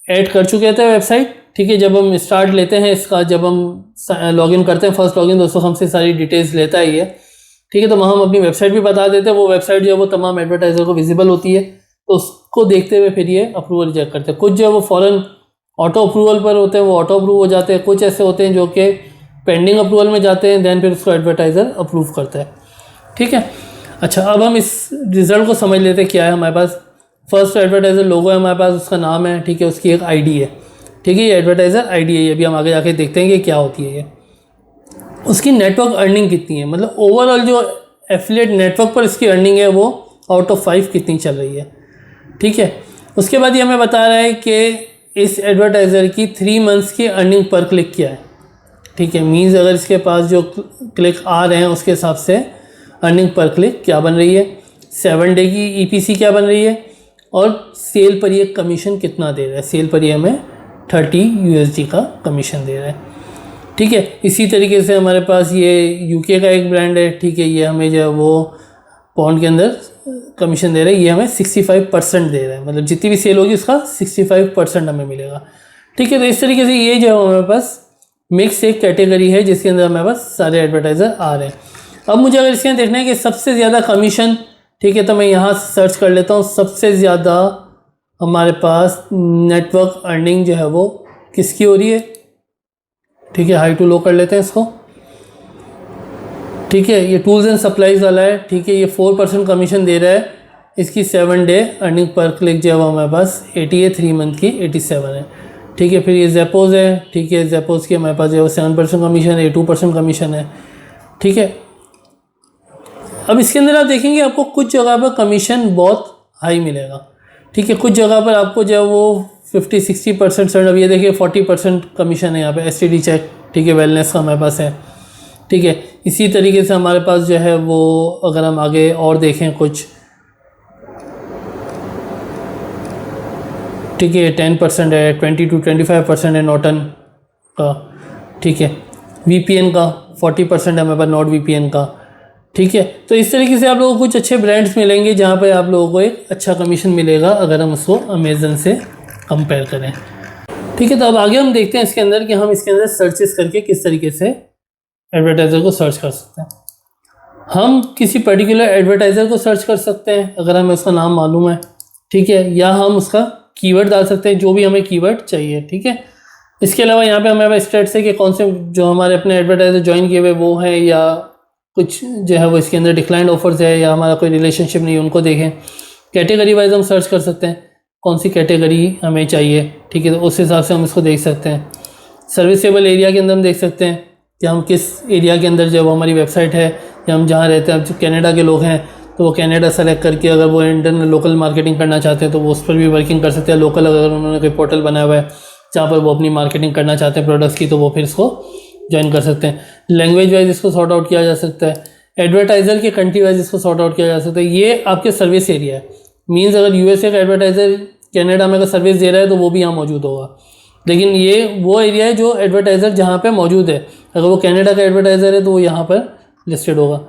ऐड कर चुके थे वेबसाइट। ठीक है, जब हम स्टार्ट लेते हैं इसका, जब हम लॉगिन करते हैं फर्स्ट लॉगिन, दोस्तों हमसे सारी डिटेल्स लेता है ये। ठीक है, तो वहाँ हम अपनी वेबसाइट भी बता देते हैं। वो वेबसाइट जो है वो तमाम एडवर्टाइज़र को विजिबल होती है, तो उसको देखते हुए फिर ये अप्रूवल रिजेक्ट करते हैं। कुछ जो है वो फ़ौरन ऑटो अप्रूवल पर होते हैं, वो ऑटो अप्रूव हो जाते हैं। कुछ ऐसे होते हैं जो कि पेंडिंग अप्रूवल में जाते हैं, दैन फिर उसको एडवर्टाइज़र अप्रूव करता है। ठीक है, अच्छा, अब हम इस रिज़ल्ट को समझ लेते हैं क्या है हमारे पास। फर्स्ट एडवर्टाइज़र लोगो है हमारे पास, उसका नाम है। ठीक है, उसकी एक आईडी है। ठीक है, ये एडवर्टाइज़र आईडी है। ये भी हम आगे जाके देखते हैं कि क्या होती है ये। उसकी नेटवर्क अर्निंग कितनी है, मतलब ओवरऑल जो एफिलिएट नेटवर्क पर इसकी अर्निंग है वो आउट ऑफ 5 कितनी चल रही है। ठीक है, उसके बाद ये हमें बता रहा है कि इस एडवर्टाइज़र की 3 मंथ्स की अर्निंग पर क्लिक क्या है। ठीक है, मीन्स अगर इसके पास जो क्लिक आ रहे हैं उसके हिसाब से अर्निंग पर क्लिक क्या बन रही है, 7 डे की ईपीसी क्या बन रही है, और सेल पर ये कमीशन कितना दे रहा है। सेल पर ये हमें 30 USD का कमीशन दे रहा है। ठीक है, इसी तरीके से हमारे पास ये यूके का एक ब्रांड है। ठीक है, ये हमें जो है वो पाउंड के अंदर कमीशन दे रहा है। ये हमें 65% दे रहा है, मतलब जितनी भी सेल होगी उसका 65% हमें मिलेगा। ठीक है, तो इस तरीके से ये जो है हमारे पास मिक्स एक कैटेगरी है जिसके अंदर हमारे पास सारे एडवर्टाइज़र आ रहे हैं। अब मुझे अगर इसके अंदर देखना है कि सबसे ज़्यादा कमीशन, ठीक है, तो मैं यहाँ सर्च कर लेता हूँ। सबसे ज़्यादा हमारे पास नेटवर्क अर्निंग जो है वो किसकी हो रही है। ठीक है, हाई टू लो कर लेते हैं इसको। ठीक है, ये टूल्स एंड सप्लाईज वाला है। ठीक है, ये 4% कमीशन दे रहा है। इसकी 7 डे अर्निंग पर क्लिक जो है वो हमारे पास 80 है, 3 मंथ की 87 है। ठीक है, फिर ये जेपोज है। ठीक है, जेपोज की हमारे पास जो है वो 7% कमीशन है, 2% कमीशन है। ठीक है, अब इसके अंदर आप देखेंगे आपको कुछ जगह पर कमीशन बहुत हाई मिलेगा। ठीक है, कुछ जगह पर आपको जो है वो 50-60% अब ये देखिए 40% कमीशन है यहाँ पे STD चेक। ठीक है, वेलनेस का हमारे पास है। ठीक है, इसी तरीके से हमारे पास जो है वो अगर हम आगे और देखें कुछ, ठीक है, 10% है, 20-25% है नॉर्टन का। ठीक है, VPN का 40% है हमारे पास, नॉट VPN का। ठीक है, तो इस तरीके से आप लोगों को कुछ अच्छे ब्रांड्स मिलेंगे जहाँ पे आप लोगों को एक अच्छा कमीशन मिलेगा अगर हम उसको अमेज़न से कंपेयर करें। ठीक है, तो अब आगे हम देखते हैं इसके अंदर कि हम इसके अंदर सर्चेस करके किस तरीके से एडवर्टाइज़र को सर्च कर सकते हैं। हम किसी पर्टिकुलर एडवर्टाइज़र को सर्च कर सकते हैं अगर हमें उसका नाम मालूम है। ठीक है, या हम उसका कीवर्ड डाल सकते हैं, जो भी हमें कीवर्ड चाहिए। ठीक है, इसके अलावा यहाँ पे हमारे पास स्टेट्स है कि कौन से जो हमारे अपने एडवर्टाइज़र ज्वाइन किए हुए वो हैं, या कुछ जो है वो इसके अंदर डिक्लाइंड ऑफर्स है, या हमारा कोई रिलेशनशिप नहीं है, उनको देखें। कैटेगरी वाइज हम सर्च कर सकते हैं, कौन सी कैटेगरी हमें चाहिए, ठीक है, तो उस हिसाब से हम इसको देख सकते हैं। सर्विसेबल एरिया के अंदर हम देख सकते हैं कि हम किस एरिया के अंदर जो वो हमारी वेबसाइट है या हम जहाँ रहते हैं। अब जो कनाडा के लोग हैं तो वो कनाडा सेलेक्ट करके अगर वो इंटरनल लोकल मार्केटिंग करना चाहते हैं तो वो उस पर भी वर्किंग कर सकते हैं। लोकल अगर उन्होंने कोई पोर्टल बनाया हुआ है जहाँ पर वो अपनी मार्केटिंग करना चाहते हैं प्रोडक्ट्स की, तो वो फिर इसको ज्वाइन कर सकते हैं। लैंग्वेज वाइज इसको सॉर्ट आउट किया जा सकता है। एडवर्टाइज़र के कंट्री वाइज इसको सॉर्ट आउट किया जा सकता है। ये आपके सर्विस एरिया है। मीन्स अगर यूएसए का एडवर्टाइज़र कनाडा में अगर सर्विस दे रहा है तो वो भी यहाँ मौजूद होगा। लेकिन ये वो एरिया है जो एडवर्टाइज़र जहाँ पे मौजूद है, अगर वो कनाडा का एडवर्टाइज़र है तो वो यहाँ पर लिस्टेड होगा,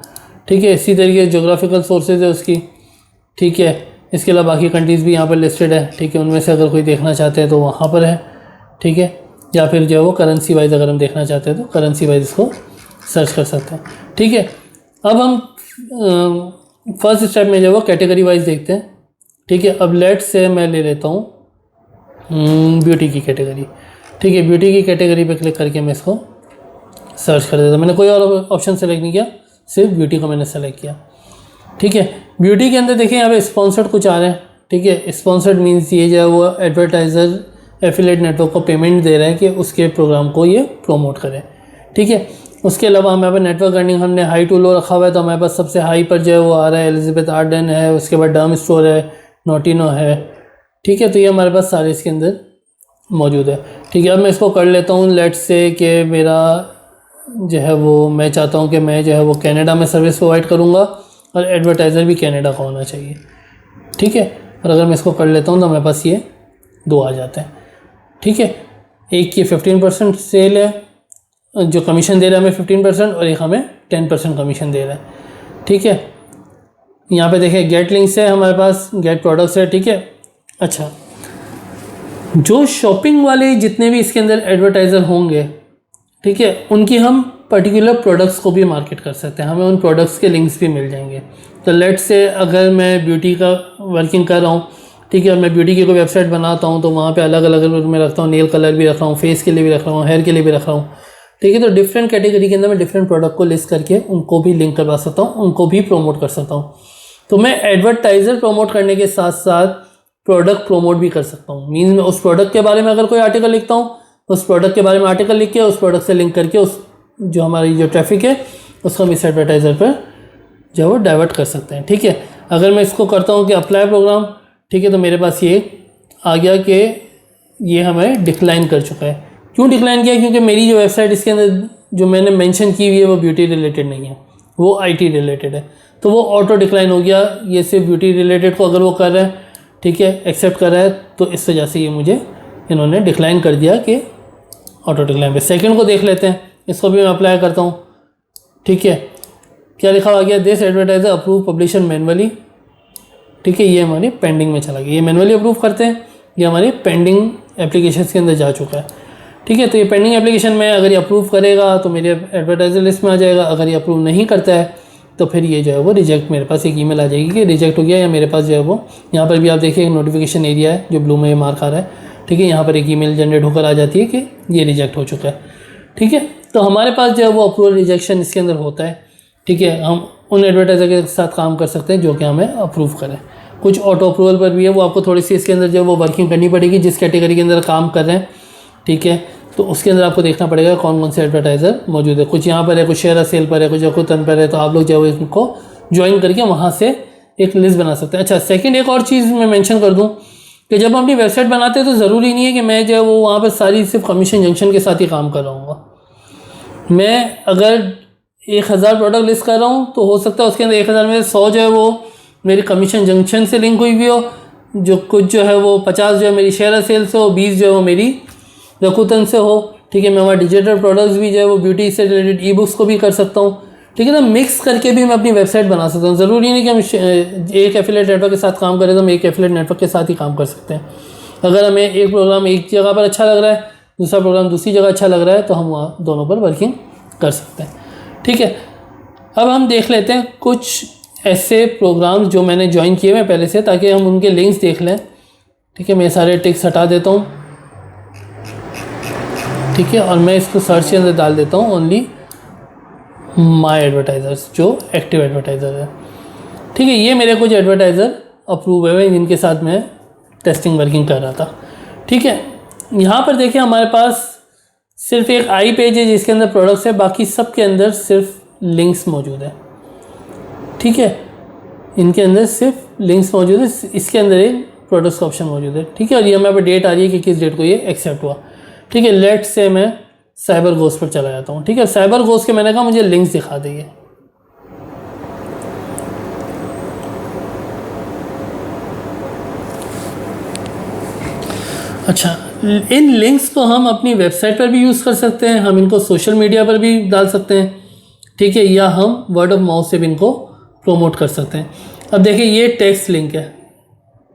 ठीक है। इसी तरीके जोग्राफिकल सोर्सेज है उसकी, ठीक है। इसके अलावा बाकी कंट्रीज़ भी यहाँ पर लिस्टेड है, ठीक है। उनमें से अगर कोई देखना चाहते हैं तो वहाँ पर है, ठीक है। या फिर जो है वो करेंसी वाइज अगर हम देखना चाहते हैं तो करेंसी वाइज इसको सर्च कर सकते हैं, ठीक है। अब हम फर्स्ट स्टेप में जो है वो कैटेगरी वाइज देखते हैं, ठीक है। अब लेट से मैं ले लेता हूँ ब्यूटी की कैटेगरी, ठीक है। ब्यूटी की कैटेगरी पे क्लिक करके मैं इसको सर्च कर देता हूँ। मैंने कोई और ऑप्शन सेलेक्ट नहीं किया, सिर्फ ब्यूटी को मैंने सेलेक्ट किया, ठीक है। ब्यूटी के अंदर देखिए यहाँ पे स्पॉन्सर्ड कुछ आ रहे हैं, ठीक है। स्पॉन्सर्ड मीन्स ये जो है वो एडवर्टाइज़र एफिलिएट नेटवर्क को पेमेंट दे रहा है कि उसके प्रोग्राम को ये प्रमोट करें, ठीक है। उसके अलावा हमारे पास नेटवर्क अर्निंग हमने हाई टू लो रखा हुआ है, तो हमारे पास सबसे हाई पर जो है वो आ रहा है एलिजाबेथ आर्डन है, उसके बाद डर्म स्टोर है, नोटिनो है, ठीक है। तो ये हमारे पास सारे इसके अंदर मौजूद है, ठीक है। अब मैं इसको कर लेता हूँ लेट से कि मेरा जो है वो मैं चाहता हूँ कि मैं जो है वो कनाडा में सर्विस प्रोवाइड करूँगा और एडवर्टाइज़र भी कनाडा का होना चाहिए, ठीक है। और अगर मैं इसको कर लेता हूँ तो हमारे पास ये दो आ जाते हैं, ठीक है। एक की 15% सेल है, जो कमीशन दे रहा है हमें 15%, और एक हमें 10% कमीशन दे रहा है, ठीक है। यहाँ पे देखें गेट लिंक्स है हमारे पास, गेट प्रोडक्ट्स है, ठीक है। अच्छा, जो शॉपिंग वाले जितने भी इसके अंदर एडवर्टाइज़र होंगे, ठीक है, उनकी हम पर्टिकुलर प्रोडक्ट्स को भी मार्केट कर सकते हैं, हमें उन प्रोडक्ट्स के लिंक्स भी मिल जाएंगे। तो लेट से अगर मैं ब्यूटी का वर्किंग कर रहा हूँ, ठीक है, और मैं ब्यूटी की कोई वेबसाइट बनाता हूँ तो वहाँ पे अलग अलग मैं रखता हूँ, नेल कलर भी रख रहा हूँ, फेस के लिए भी रख रहा हूँ, हेयर के लिए भी रख रहा हूँ, ठीक है। तो डिफरेंट कैटेगरी के अंदर मैं डिफरेंट प्रोडक्ट को लिस्ट करके उनको भी लिंक करवा सकता हूँ, उनको भी प्रमोट कर सकता हूँ। तो मैं एडवर्टाइज़र प्रमोट करने के साथ साथ प्रोडक्ट प्रमोट भी कर सकता हूँ। मीन्स मैं उस प्रोडक्ट के बारे में अगर कोई आर्टिकल लिखता हूँ, उस प्रोडक्ट के बारे में आर्टिकल लिख के उस प्रोडक्ट से लिंक करके उस जो हमारी जो ट्रैफिक है उसको हम इस एडवर्टाइज़र पर जो है वो डाइवर्ट कर सकते हैं, ठीक है। अगर मैं इसको करता हूँ कि अप्लाई प्रोग्राम, ठीक है, तो मेरे पास ये आ गया कि ये हमें डिक्लाइन कर चुका है। क्यों डिक्लाइन किया? क्योंकि मेरी जो वेबसाइट इसके अंदर जो मैंने मेंशन की हुई है वो ब्यूटी रिलेटेड नहीं है, वो आईटी रिलेटेड है, तो वो ऑटो डिक्लाइन हो गया। ये सिर्फ ब्यूटी रिलेटेड को अगर वो कर रहा है, ठीक है, एक्सेप्ट कर रहा है, तो इस वजह से ये मुझे इन्होंने डिक्लाइन कर दिया कि ऑटो डिक्लाइन पे। सेकंड को देख लेते हैं, इसको भी मैं अप्लाई करता हूँ, ठीक है। क्या लिखा हुआ गया? This advertiser approve publisher manually, ठीक है। ये हमारी पेंडिंग में चला गया, ये मैनुअली अप्रूव करते हैं, ये हमारी पेंडिंग एप्लीकेशन के अंदर जा चुका है, ठीक है। तो ये पेंडिंग एप्लीकेशन में अगर ये अप्रूव करेगा तो मेरे एडवर्टाइजर लिस्ट में आ जाएगा। अगर ये अप्रूव नहीं करता है तो फिर ये जो है वो रिजेक्ट, मेरे पास एक ईमेल आ जाएगी कि रिजेक्ट हो गया, या मेरे पास जो है वो यहाँ पर भी आप देखिए एक नोटिफिकेशन एरिया है जो ब्लू में मार्क आ रहा है, ठीक है। यहाँ पर एक ईमेल जनरेट होकर आ जाती है कि ये रिजेक्ट हो चुका है, ठीक है। तो हमारे पास जो है वो अप्रूवल रिजेक्शन इसके अंदर होता है, ठीक है। हम उन एडवर्टाइज़र के साथ काम कर सकते हैं जो कि हमें अप्रूव करें। कुछ ऑटो अप्रूवल पर भी है, वो आपको थोड़ी सी इसके अंदर जो है वो वर्किंग करनी पड़ेगी जिस कैटेगरी के अंदर काम कर रहे हैं, ठीक है। तो उसके अंदर आपको देखना पड़ेगा कौन कौन से एडवर्टाइज़र मौजूद है। कुछ यहाँ पर है, कुछ शेयर सेल पर है, कुछ अकुतन पर है, तो आप लोग जो है इनको ज्वाइन करके वहाँ से एक लिस्ट बना सकते हैं। अच्छा, सेकंड एक और चीज़ मैं मेंशन कर दूँ कि जब हम अपनी वेबसाइट बनाते हैं तो ज़रूरी नहीं है कि मैं जो है वो वहाँ पर सारी सिर्फ कमीशन जंक्शन के साथ ही काम कर रहा हूँ। मैं अगर 1000 प्रोडक्ट लिस्ट कर रहा हूँ तो हो सकता है उसके अंदर 1000 में 100 जो है वो मेरी कमीशन जंक्शन से लिंक हुई भी हो, जो कुछ जो है वो 50 जो है मेरी शेयर सेल से हो, 20 जो है वो मेरी रकूतन से हो, ठीक है। मैं वहाँ डिजिटल प्रोडक्ट्स भी जो है वो ब्यूटी से रिलेटेड ई बुक्स को भी कर सकता हूँ, ठीक है ना। मिक्स करके भी मैं अपनी वेबसाइट बना सकता हूँ। ज़रूरी नहीं कि हम एक एफिलिएट नेटवर्क के साथ काम करें तो हम एक एफिलिएट नेटवर्क के साथ ही काम कर सकते हैं। अगर हमें एक प्रोग्राम एक जगह पर अच्छा लग रहा है, दूसरा प्रोग्राम दूसरी जगह अच्छा लग रहा है, तो हम वहाँ दोनों पर वर्किंग कर सकते हैं, ठीक है। अब हम देख लेते हैं कुछ ऐसे प्रोग्राम्स जो मैंने ज्वाइन किए हुए पहले से, ताकि हम उनके लिंक्स देख लें, ठीक है। मैं सारे टिक्स हटा देता हूँ, ठीक है, और मैं इसको सर्च के अंदर डाल देता हूँ ओनली माय एडवर्टाइज़र्स, जो एक्टिव एडवर्टाइज़र है, ठीक है। ये मेरे कुछ एडवर्टाइज़र अप्रूव है जिनके साथ मैं टेस्टिंग वर्किंग कर रहा था। ठीक है, यहाँ पर देखिए हमारे पास सिर्फ एक आई पेज है जिसके अंदर प्रोडक्ट्स है, बाकी सब के अंदर सिर्फ लिंक्स मौजूद है। ठीक है, इनके अंदर सिर्फ लिंक्स मौजूद है, इसके अंदर एक प्रोडक्ट्स का ऑप्शन मौजूद है। ठीक है, और ये हमारे पे डेट आ रही है कि किस डेट को ये एक्सेप्ट हुआ। ठीक है, लेट से मैं साइबर गोस पर चला जाता हूँ। ठीक है, साइबर गोस के मैंने कहा मुझे लिंक्स दिखा देंगे। अच्छा, इन लिंक्स को हम अपनी वेबसाइट पर भी यूज़ कर सकते हैं, हम इनको सोशल मीडिया पर भी डाल सकते हैं। ठीक है, या हम वर्ड ऑफ माउथ से भी इनको प्रोमोट कर सकते हैं। अब देखिए ये टेक्स्ट लिंक है।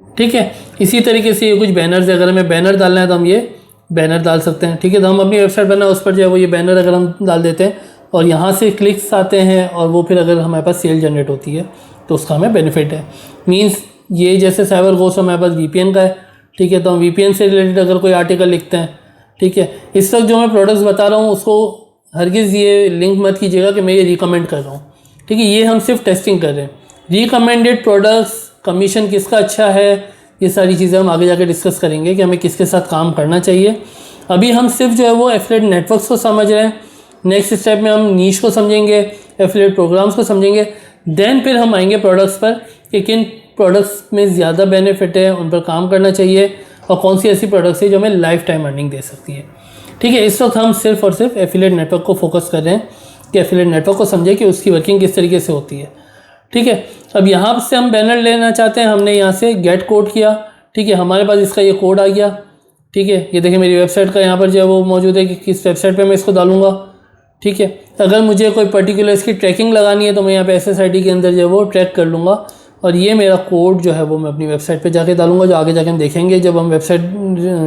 ठीक है, इसी तरीके से ये कुछ बैनर्स है, अगर हमें बैनर डालना है तो हम ये बैनर डाल सकते हैं। ठीक है, तो हम अपनी वेबसाइट बनाए उस पर जो है वो ये बैनर अगर हम डाल देते हैं और यहाँ से क्लिक्स आते हैं और वो फिर अगर हमारे पास सेल जनरेट होती है तो उसका हमें बेनिफिट है। मीन्स ये जैसे साइबर गोस हमारे पास VPN का है। ठीक है, तो हम VPN से रिलेटेड अगर कोई आर्टिकल लिखते हैं, ठीक है, इस वक्त जो मैं प्रोडक्ट्स बता रहा हूँ उसको हरगिज़ ये लिंक मत कीजिएगा कि मैं ये रिकमेंड कर रहा हूँ। ठीक है, ये हम सिर्फ टेस्टिंग कर रहे हैं। रिकमेंडेड प्रोडक्ट्स, कमीशन किसका अच्छा है, ये सारी चीज़ें हम आगे जाके डिस्कस करेंगे कि हमें किसके साथ काम करना चाहिए। अभी हम सिर्फ जो है वो एफिलिएट नेटवर्क्स को समझ रहे हैं। नेक्स्ट स्टेप में हम नीश को समझेंगे, एफिलिएट प्रोग्राम्स को समझेंगे, देन फिर हम आएंगे प्रोडक्ट्स पर कि किन प्रोडक्ट्स में ज़्यादा बेनिफिट है, उन पर काम करना चाहिए और कौन सी ऐसी प्रोडक्ट्स है जो हमें लाइफ टाइम अर्निंग दे सकती है। ठीक है, इस वक्त हम सिर्फ और सिर्फ एफिलिएट नेटवर्क को फोकस कर रहे हैं कि एफिलिएट नेटवर्क को समझे कि उसकी वर्किंग किस तरीके से होती है। ठीक है, अब यहाँ से हम बैनर लेना चाहते हैं, हमने यहाँ से गेट कोड किया। ठीक है, हमारे पास इसका ये कोड आ गया। ठीक है, ये देखिए मेरी वेबसाइट का यहाँ पर जो है वो मौजूद है कि किस वेबसाइट पे मैं इसको डालूंगा। ठीक है, अगर मुझे कोई पर्टिकुलर इसकी ट्रैकिंग लगानी है तो मैं यहाँ पे SSID के अंदर जो है वो ट्रैक कर लूँगा और ये मेरा कोड जो है वो मैं अपनी वेबसाइट पे जाके डालूंगा, जो आगे जाके हम देखेंगे जब हम वेबसाइट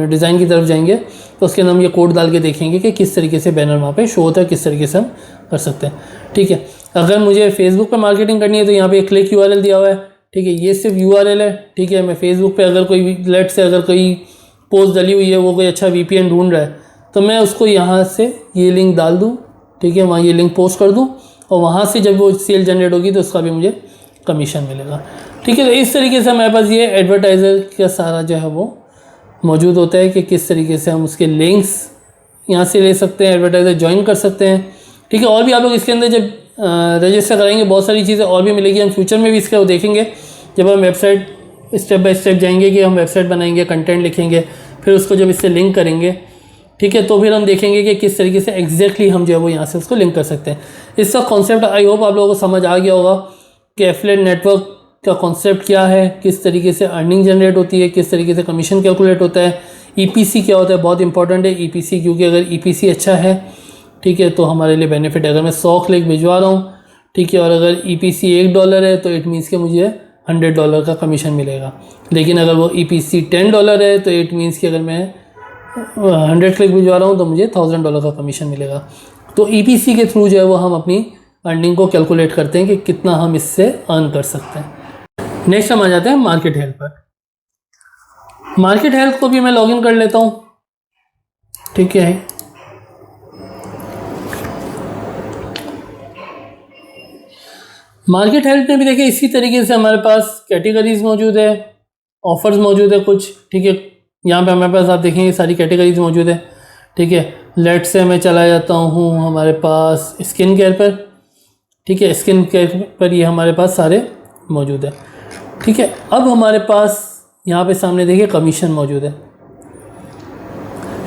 डिज़ाइन की तरफ जाएंगे तो उसके अंदर हम ये कोड डाल के देखेंगे कि किस तरीके से बैनर वहाँ पे शो होता है, किस तरीके से हम कर सकते हैं। ठीक है, अगर मुझे फेसबुक पे मार्केटिंग करनी है तो यहाँ पे क्लिक URL दिया हुआ है। ठीक है, ये सिर्फ URL है। ठीक है, मैं फेसबुक पे अगर कोई लेट से अगर कोई पोस्ट डली हुई है, वो कोई अच्छा VPN ढूंढ रहा है तो मैं उसको यहाँ से ये लिंक डाल दूँ। ठीक है, वहाँ ये लिंक पोस्ट कर दूँ और वहाँ से जब वो सेल जनरेट होगी तो उसका भी मुझे कमीशन मिलेगा। ठीक है, तो इस तरीके से हमारे पास ये एडवर्टाइज़र का सारा जो है वो मौजूद होता है कि किस तरीके से हम उसके लिंक्स यहाँ से ले सकते हैं, एडवर्टाइज़र ज्वाइन कर सकते हैं। ठीक है, और भी आप लोग इसके अंदर जब रजिस्टर कराएंगे बहुत सारी चीज़ें और भी मिलेगी, हम फ्यूचर में भी इसका देखेंगे जब हम वेबसाइट स्टेप बाय स्टेप जाएंगे कि हम वेबसाइट बनाएंगे, कंटेंट लिखेंगे, फिर उसको जब इससे लिंक करेंगे। ठीक है, तो फिर हम देखेंगे कि किस तरीके से एग्जैक्टली हम जो है वो यहाँ से उसको लिंक कर सकते हैं। इसका कॉन्सेप्ट आई होप आप लोगों को समझ आ गया होगा कि एफिलिएट नेटवर्क का कॉन्सेप्ट क्या है, किस तरीके से अर्निंग जनरेट होती है, किस तरीके से कमीशन कैलकुलेट होता है, EPC क्या होता है। बहुत इंपॉर्टेंट है EPC, क्योंकि अगर EPC अच्छा है, ठीक है, तो हमारे लिए बेनिफिट है। अगर मैं 100 क्लिक भिजवा रहा हूँ, ठीक है, और अगर EPC $1 है तो इट मीन्स कि मुझे $100 का कमीशन मिलेगा। लेकिन अगर वो EPC $10 है तो इट मीन्स कि अगर मैं 100 क्लिक भिजवा रहा हूँ तो मुझे $1000 का कमीशन मिलेगा। तो EPC के थ्रू जो है वो हम अपनी अर्निंग को कैलकुलेट करते हैं कि कितना हम इससे अर्न कर सकते हैं। नेक्स्ट हम आ जाते हैं मार्केट हेल्प पर। मार्केट हेल्प को भी मैं लॉगिन कर लेता हूँ। ठीक है, मार्केट हेल्प में भी देखिए इसी तरीके से हमारे पास कैटेगरीज मौजूद है, ऑफर्स मौजूद है कुछ। ठीक है, यहाँ पे हमारे पास आप देखेंगे सारी कैटेगरीज मौजूद है। ठीक है, लेट से मैं चला जाता हूँ हमारे पास स्किन केयर पर। ठीक है, स्किन केयर पर ये हमारे पास सारे मौजूद है। ठीक है, अब हमारे पास यहाँ पे सामने देखिए कमीशन मौजूद है।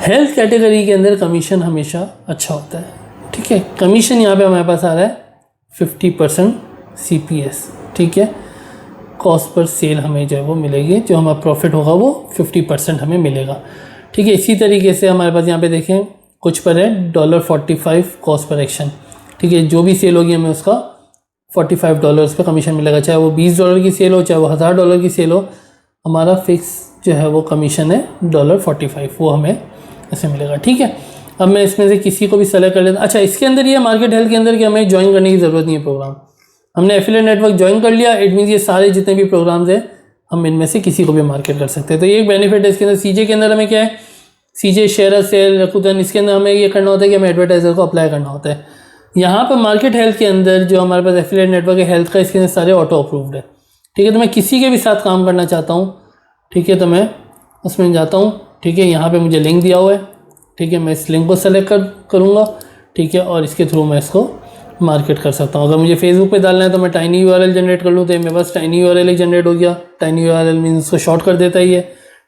हेल्थ कैटेगरी के अंदर कमीशन हमेशा अच्छा होता है। ठीक है, कमीशन यहाँ पे हमारे पास आ रहा है 50% CPS। ठीक है, कॉस्ट पर सेल हमें जो है वो मिलेगी, जो हमारा प्रॉफिट होगा वो 50% हमें मिलेगा। ठीक है, इसी तरीके से हमारे पास यहाँ पे देखें कुछ पर है $45 कॉस्ट पर एक्शन। ठीक है, जो भी सेल होगी हमें उसका $45 पे कमीशन मिलेगा, चाहे वो $20 की सेल हो, चाहे वो $1000 की सेल हो, हमारा फिक्स जो है वो कमीशन है $45, वो हमें ऐसे मिलेगा। ठीक है, अब मैं इसमें से किसी को भी सेलेक्ट कर लेता। अच्छा, इसके अंदर ये मार्केट हेल्थ के अंदर कि हमें ज्वाइन करने की ज़रूरत नहीं है प्रोग्राम। हमने एफिलिएट नेटवर्क ज्वाइन कर लिया, इट मीन्स ये सारे जितने भी प्रोग्राम्स हैं हम इनमें से किसी को भी मार्केट कर सकते हैं। तो ये एक बेनिफिट है इसके अंदर। CJ के अंदर हमें क्या है, CJ शेयर सेल रकूतन, इसके अंदर हमें ये करना होता है कि हमें एडवर्टाइज़र को अप्लाई करना होता है। यहाँ पर मार्केट हेल्थ के अंदर जो हमारे पास एफिलिएट नेटवर्क है हेल्थ का, इसके अंदर सारे ऑटो अप्रूव्ड है। ठीक है। तो मैं किसी के भी साथ काम करना चाहता हूँ, ठीक है, तो मैं उसमें जाता हूँ, ठीक है। यहाँ पे मुझे लिंक दिया हुआ है, ठीक है, मैं इस लिंक को सेलेक्ट करूँगा, ठीक है, और इसके थ्रू मैं इसको मार्केट कर सकता हूँ। अगर मुझे फेसबुक पे डालना है तो मैं टाइनी यूआरएल जनरेट कर लूँ, तो मेरे पास टाइनी यूआरएल एक जनरेट हो गया। टाइनी यूआरएल मीन्स उसको शॉर्ट कर देता ही है,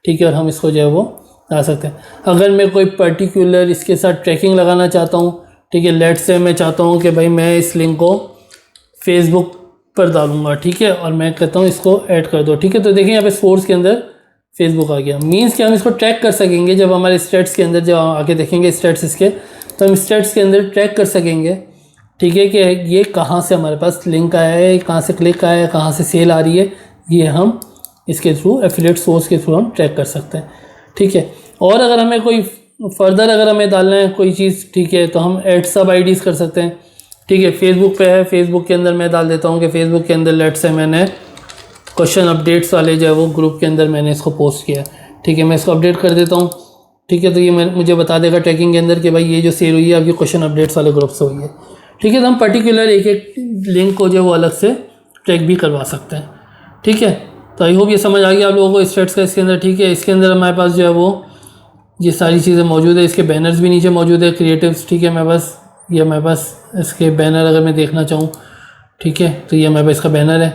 ठीक है, और हम इसको जो है वो ला सकते हैं। अगर मैं कोई पर्टिकुलर इसके साथ ट्रैकिंग लगाना चाहता हूँ, ठीक है, लेट से मैं चाहता हूँ कि भाई मैं इस लिंक को फेसबुक पर डालूंगा, ठीक है, और मैं कहता हूँ इसको ऐड कर दो, ठीक है। तो देखिए यहाँ पे सोर्स के अंदर फेसबुक आ गया। मीन्स कि हम इसको ट्रैक कर सकेंगे जब हमारे स्टेट्स के अंदर, जब आके देखेंगे स्टेट्स इसके, तो हम स्टेट्स के अंदर ट्रैक कर सकेंगे, ठीक है, कि ये कहाँ से हमारे पास लिंक आया है, कहाँ से क्लिक आया है, कहाँ से सेल आ रही है, ये हम इसके थ्रू एफिलिएट सोर्स के थ्रू हम ट्रैक कर सकते हैं, ठीक है। और अगर हमें कोई फर्दर अगर हमें डालना है कोई चीज़, ठीक है, तो हम ऐड सब आईडीज़ कर सकते हैं, ठीक है। फेसबुक पे है, फेसबुक के अंदर मैं डाल देता हूँ कि फेसबुक के अंदर लेट से मैंने क्वेश्चन अपडेट्स वाले जो है वो ग्रुप के अंदर मैंने इसको पोस्ट किया, ठीक है, मैं इसको अपडेट कर देता हूँ, ठीक है। तो ये मुझे बता देगा ट्रैकिंग के अंदर कि भाई ये जो सेल हुई है आपकी क्वेश्चन अपडेट्स वाले ग्रुप से हुई है, ठीक है। तो हम पर्टिकुलर एक एक लिंक को जो है वो अलग से ट्रैक भी करवा सकते हैं, ठीक है। तो आई होप ये समझ आ गया आप लोगों को स्टेट्स का इसके अंदर, ठीक है। इसके अंदर हमारे पास जो है वो ये सारी चीज़ें मौजूद है, इसके बैनर्स भी नीचे मौजूद है, क्रिएटिव्स, ठीक है। मेरे पास इसके बैनर अगर मैं देखना चाहूँ, ठीक है, तो ये मेरे पास इसका बैनर है,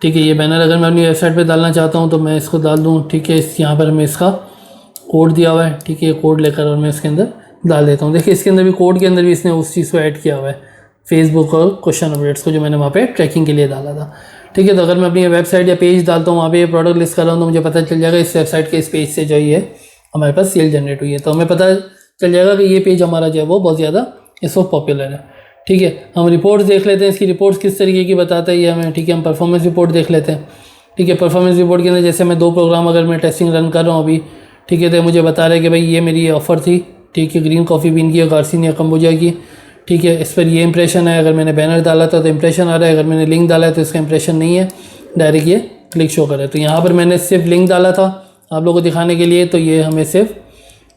ठीक है। ये बैनर अगर मैं अपनी वेबसाइट पे डालना चाहता हूँ तो मैं इसको डाल दूँ, ठीक है। इस यहाँ पर मैं इसका कोड दिया हुआ है, ठीक है, कोड लेकर और मैं इसके अंदर डाल देता हूँ। देखिए इसके अंदर भी कोड के अंदर भी इसने उस चीज़ को ऐड किया हुआ है, फेसबुक और क्वेश्चन अपडेट्स को, जो मैंने वहाँ पे ट्रैकिंग के लिए डाला था, ठीक है। तो अगर मैं अपनी वेबसाइट या पेज डालता हूँ, वहाँ पे प्रोडक्ट लिस्ट कर रहा हूँ, तो मुझे पता चल जाएगा इस वेबसाइट के इस पेज से जो ये हमारे पास सेल जनरेट हुई है, तो हमें पता चल जाएगा कि ये पेज हमारा जो है वो बहुत ज़्यादा इस वक्त पॉपुलर है, ठीक है। हम रिपोर्ट्स देख लेते हैं, इसकी रिपोर्ट्स किस तरीके की बताता है ये हमें, ठीक है। हम परफॉर्मेंस रिपोर्ट देख लेते हैं, ठीक है। परफॉर्मेंस रिपोर्ट के अंदर जैसे मैं 2 प्रोग्राम अगर मैं टेस्टिंग रन कर रहा हूँ अभी, ठीक है, तो मुझे बता रहा है कि भाई ये मेरी ऑफ़र थी, ठीक है, ग्रीन कॉफ़ी बीन की और गार्सिनिया कंबोजा की, ठीक है। इस पर ये इंप्रेशन है, अगर मैंने बैनर डाला था तो इंप्रेशन आ रहा है, अगर मैंने लिंक डाला है तो इसका इंप्रेशन नहीं है, डायरेक्ट ये क्लिक शो कर रहा है। तो यहाँ पर मैंने सिर्फ लिंक डाला था आप लोगों को दिखाने के लिए, तो ये हमें सिर्फ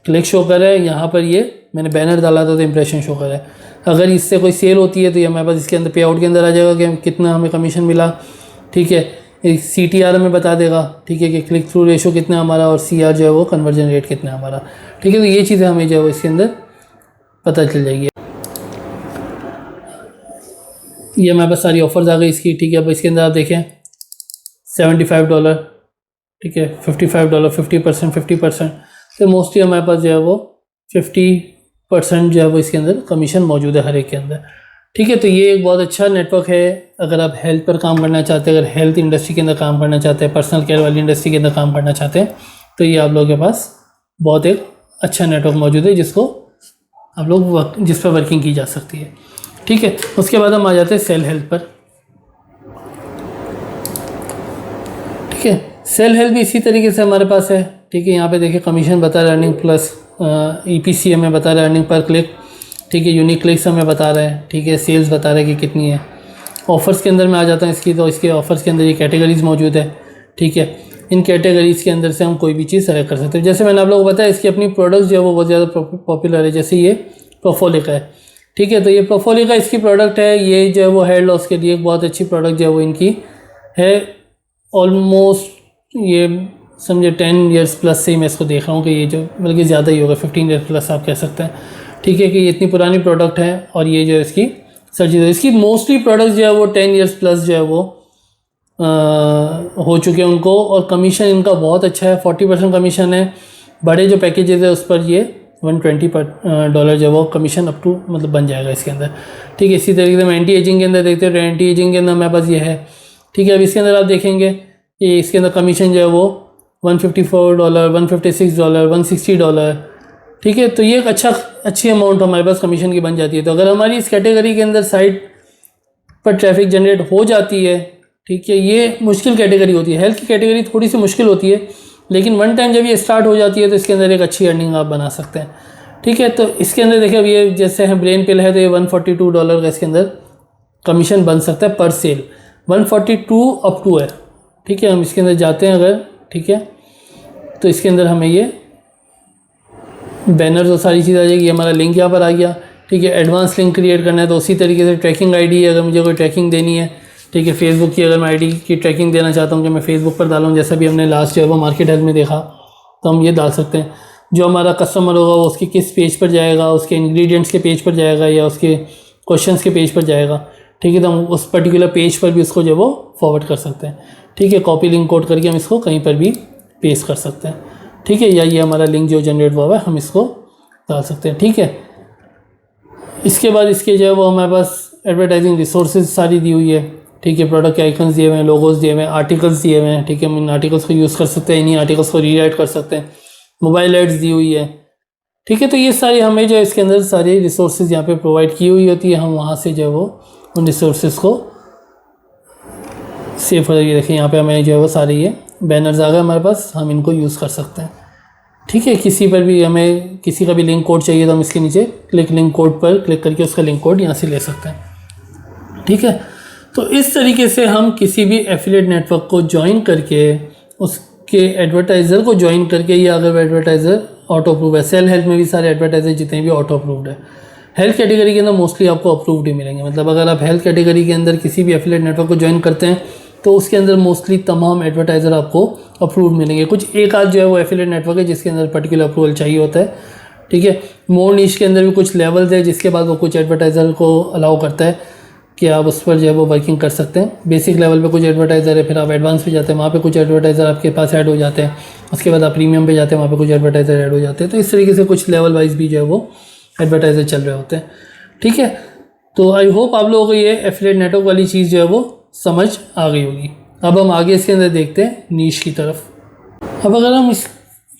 क्लिक शो कर रहा है। यहाँ पर ये मैंने बैनर डाला था तो इंप्रेशन शो कर रहा है। अगर इससे कोई सेल होती है तो ये हमारे पास इसके अंदर पे आउट के अंदर आ जाएगा कि कितना हमें कमीशन मिला, ठीक है। एक CTR हमें बता देगा, ठीक है, कि क्लिक थ्रू रेशो कितना हमारा और CR जो है वो कन्वर्जन रेट कितना हमारा, ठीक है। तो ये चीज़ें हमें जो है वो इसके अंदर पता चल जाएगी। ये हमारे पास सारी ऑफर्स आ गई इसकी, ठीक है। अब इसके अंदर आप देखें $75, ठीक है, $55, 50%, 50%, तो मोस्टली हमारे पास जो है वो 50% जो है वो इसके अंदर कमीशन मौजूद है हर एक के अंदर, ठीक है। तो ये एक बहुत अच्छा नेटवर्क है अगर आप हेल्थ पर काम करना चाहते हैं, अगर हेल्थ इंडस्ट्री के अंदर काम करना चाहते हैं, पर्सनल केयर वाली इंडस्ट्री के अंदर काम करना चाहते हैं, तो ये आप लोगों के पास बहुत एक अच्छा नेटवर्क मौजूद है जिस पर वर्किंग की जा सकती है, ठीक है। उसके बाद हम आ जाते हैं सेल हेल्थ पर, ठीक है। सेल हेल्थ भी इसी तरीके से हमारे पास है, ठीक है। यहाँ पे देखिए कमीशन बता रहा है, अर्निंग प्लस EPC हमें बता रहा है, अर्निंग पर क्लिक, ठीक है, यूनिक क्लिक्स हमें बता रहा है, ठीक है, सेल्स बता रहा है कि कितनी है। ऑफ़र्स के अंदर मैं आ जाता हूँ इसकी, तो इसके ऑफ़र्स के अंदर ये कैटेगरीज़ मौजूद है, ठीक है। इन कैटेगरीज़ के अंदर से हम कोई भी चीज़ सेलेक्ट कर सकते हैं। जैसे मैंने आप लोगों को बताया इसकी अपनी प्रोडक्ट्स जो है वो बहुत ज़्यादा पॉपुलर है, जैसे ये प्रोफोलिका है, ठीक है। तो ये प्रोफोलिका इसकी प्रोडक्ट है, ये जो है वो हेयर लॉस के लिए एक बहुत अच्छी प्रोडक्ट जो है वो इनकी है। ऑलमोस्ट ये समझे 10 ईयर्स प्लस से ही मैं इसको देख रहा हूँ कि ये जो बल्कि ज़्यादा ही होगा, 15 ईयर्स प्लस आप कह सकते हैं, ठीक है, कि ये इतनी पुरानी प्रोडक्ट है। और ये जो है इसकी सर्जिकल, इसकी मोस्टली प्रोडक्ट्स जो है वो 10 ईयर्स प्लस जो है वो हो चुके हैं उनको, और कमीशन इनका बहुत अच्छा है, 40% कमीशन है। बड़े जो पैकेजेस है उस पर ये $120 जो है वो कमीशन अप टू मतलब बन जाएगा इसके अंदर, ठीक है। इसी तरीके से हम एंटी एजिंग के अंदर देखते हैं, तो एंटी एजिंग के अंदर हमारे पास ये है, ठीक है। अब इसके अंदर आप देखेंगे ये इसके अंदर कमीशन जो है वो $154, $156, $160, ठीक है। तो ये एक अच्छी अमाउंट हमारे पास कमीशन की बन जाती है। तो अगर हमारी इस कैटेगरी के अंदर साइट पर ट्रैफिक जनरेट हो जाती है, ठीक है, ये मुश्किल कैटेगरी होती है, हेल्थ की कैटेगरी थोड़ी सी मुश्किल होती है, लेकिन वन टाइम जब ये स्टार्ट हो जाती है तो इसके अंदर एक अच्छी अर्निंग आप बना सकते हैं, ठीक है। तो इसके अंदर देखिए अब ये जैसे है ब्रेन पिल है, तो ये $142 का इसके अंदर कमीशन बन सकता है पर सेल, 142 अप टू है, ठीक है। हम इसके अंदर जाते हैं अगर, ठीक है, तो इसके अंदर हमें ये बैनर्स और सारी चीज़ आ जाएगी। हमारा लिंक यहाँ पर आ गया, ठीक है। एडवांस लिंक क्रिएट करना है तो उसी तरीके से ट्रैकिंग आईडी, अगर मुझे कोई ट्रैकिंग देनी है, ठीक है। फेसबुक की अगर मैं आईडी की ट्रैकिंग देना चाहता हूँ कि मैं फेसबुक पर डालूँ, जैसा भी हमने लास्ट जो है वो मार्केट हेल्थ में देखा, तो हम ये डाल सकते हैं। जो हमारा कस्टमर होगा वो उसके किस पेज पर जाएगा, उसके इंग्रेडिएंट्स के पेज पर जाएगा या उसके क्वेश्चंस के पेज पर जाएगा, ठीक है। तो हम उस पर्टिकुलर पेज पर भी उसको जो वो फॉरवर्ड कर सकते हैं, ठीक है। कॉपी लिंक कोड करके हम इसको कहीं पर भी पेस्ट कर सकते हैं, ठीक है। या ये हमारा लिंक जो जनरेट हुआ है हम इसको डाल सकते हैं, ठीक है। इसके बाद इसके जो है वो हमारे पास एडवर्टाइजिंग रिसोर्सेज सारी दी हुई है, ठीक है। प्रोडक्ट के आइकन्स दिए हुए हैं, लोगोस दिए हुए हैं, आर्टिकल्स दिए हुए हैं, ठीक है। हम इन आर्टिकल्स को यूज़ कर सकते हैं, इन्हीं आर्टिकल्स को रीराइट कर सकते हैं। मोबाइल एड्स दी हुई है, ठीक है। तो ये सारी हमें जो इसके अंदर सारी रिसोर्सेज यहाँ पे प्रोवाइड की हुई होती है। हम वहाँ से जो है वो उन रिसोर्सेज को सेव करके देखें, यहाँ पे हमें जो है वो सारे ये बैनर्स आ गए हमारे पास, हम इनको यूज़ कर सकते हैं, ठीक है। किसी पर भी हमें किसी का भी लिंक कोड चाहिए तो हम इसके नीचे क्लिक लिंक कोड पर क्लिक करके उसका लिंक कोड यहाँ से ले सकते हैं, ठीक है। तो इस तरीके से हम किसी भी एफिलिएट नेटवर्क को ज्वाइन करके उसके एडवर्टाइज़र को ज्वाइन करके, या अगर एडवर्टाइज़र ऑटो अप्रूव है, सेल हेल्थ में भी सारे एडवर्टाइजर जितने भी ऑटो अप्रूव्ड है। हेल्थ कैटेगरी के अंदर मोस्टली आपको अप्रूव्ड ही मिलेंगे, मतलब अगर आप हेल्थ कैटेगरी के अंदर किसी भी एफिलिएट नेटवर्क को ज्वाइन करते हैं तो उसके अंदर मोस्टली तमाम एडवर्टाइज़र आपको अप्रूव्ड मिलेंगे। कुछ एक आध जो है वो एफिलिएट नेटवर्क है जिसके अंदर पर्टिकुलर अप्रूवल चाहिए होता है, ठीक है। मोर नीश के अंदर भी कुछ लेवल्स है जिसके बाद वो कुछ एडवर्टाइज़र को अलाउ करता है कि आप उस पर जो है वो वर्किंग कर सकते हैं। बेसिक लेवल पे कुछ एडवर्टाइज़र है, फिर आप एडवांस पे जाते हैं, वहाँ पे कुछ एडवर्टाइज़र आपके पास ऐड हो जाते हैं। उसके बाद आप प्रीमियम पे जाते हैं, वहाँ पे कुछ एडवर्टाइज़र ऐड हो जाते हैं। तो इस तरीके से कुछ लेवल वाइज भी जो है वो एडवर्टाइज़र चल रहे होते हैं, ठीक है। तो आई होप आप लोगों को ये एफिलिएट नेटवर्क वाली चीज़ जो है वो समझ आ गई होगी। अब हम आगे इसके अंदर देखते हैं नीश की तरफ। अब अगर हम इस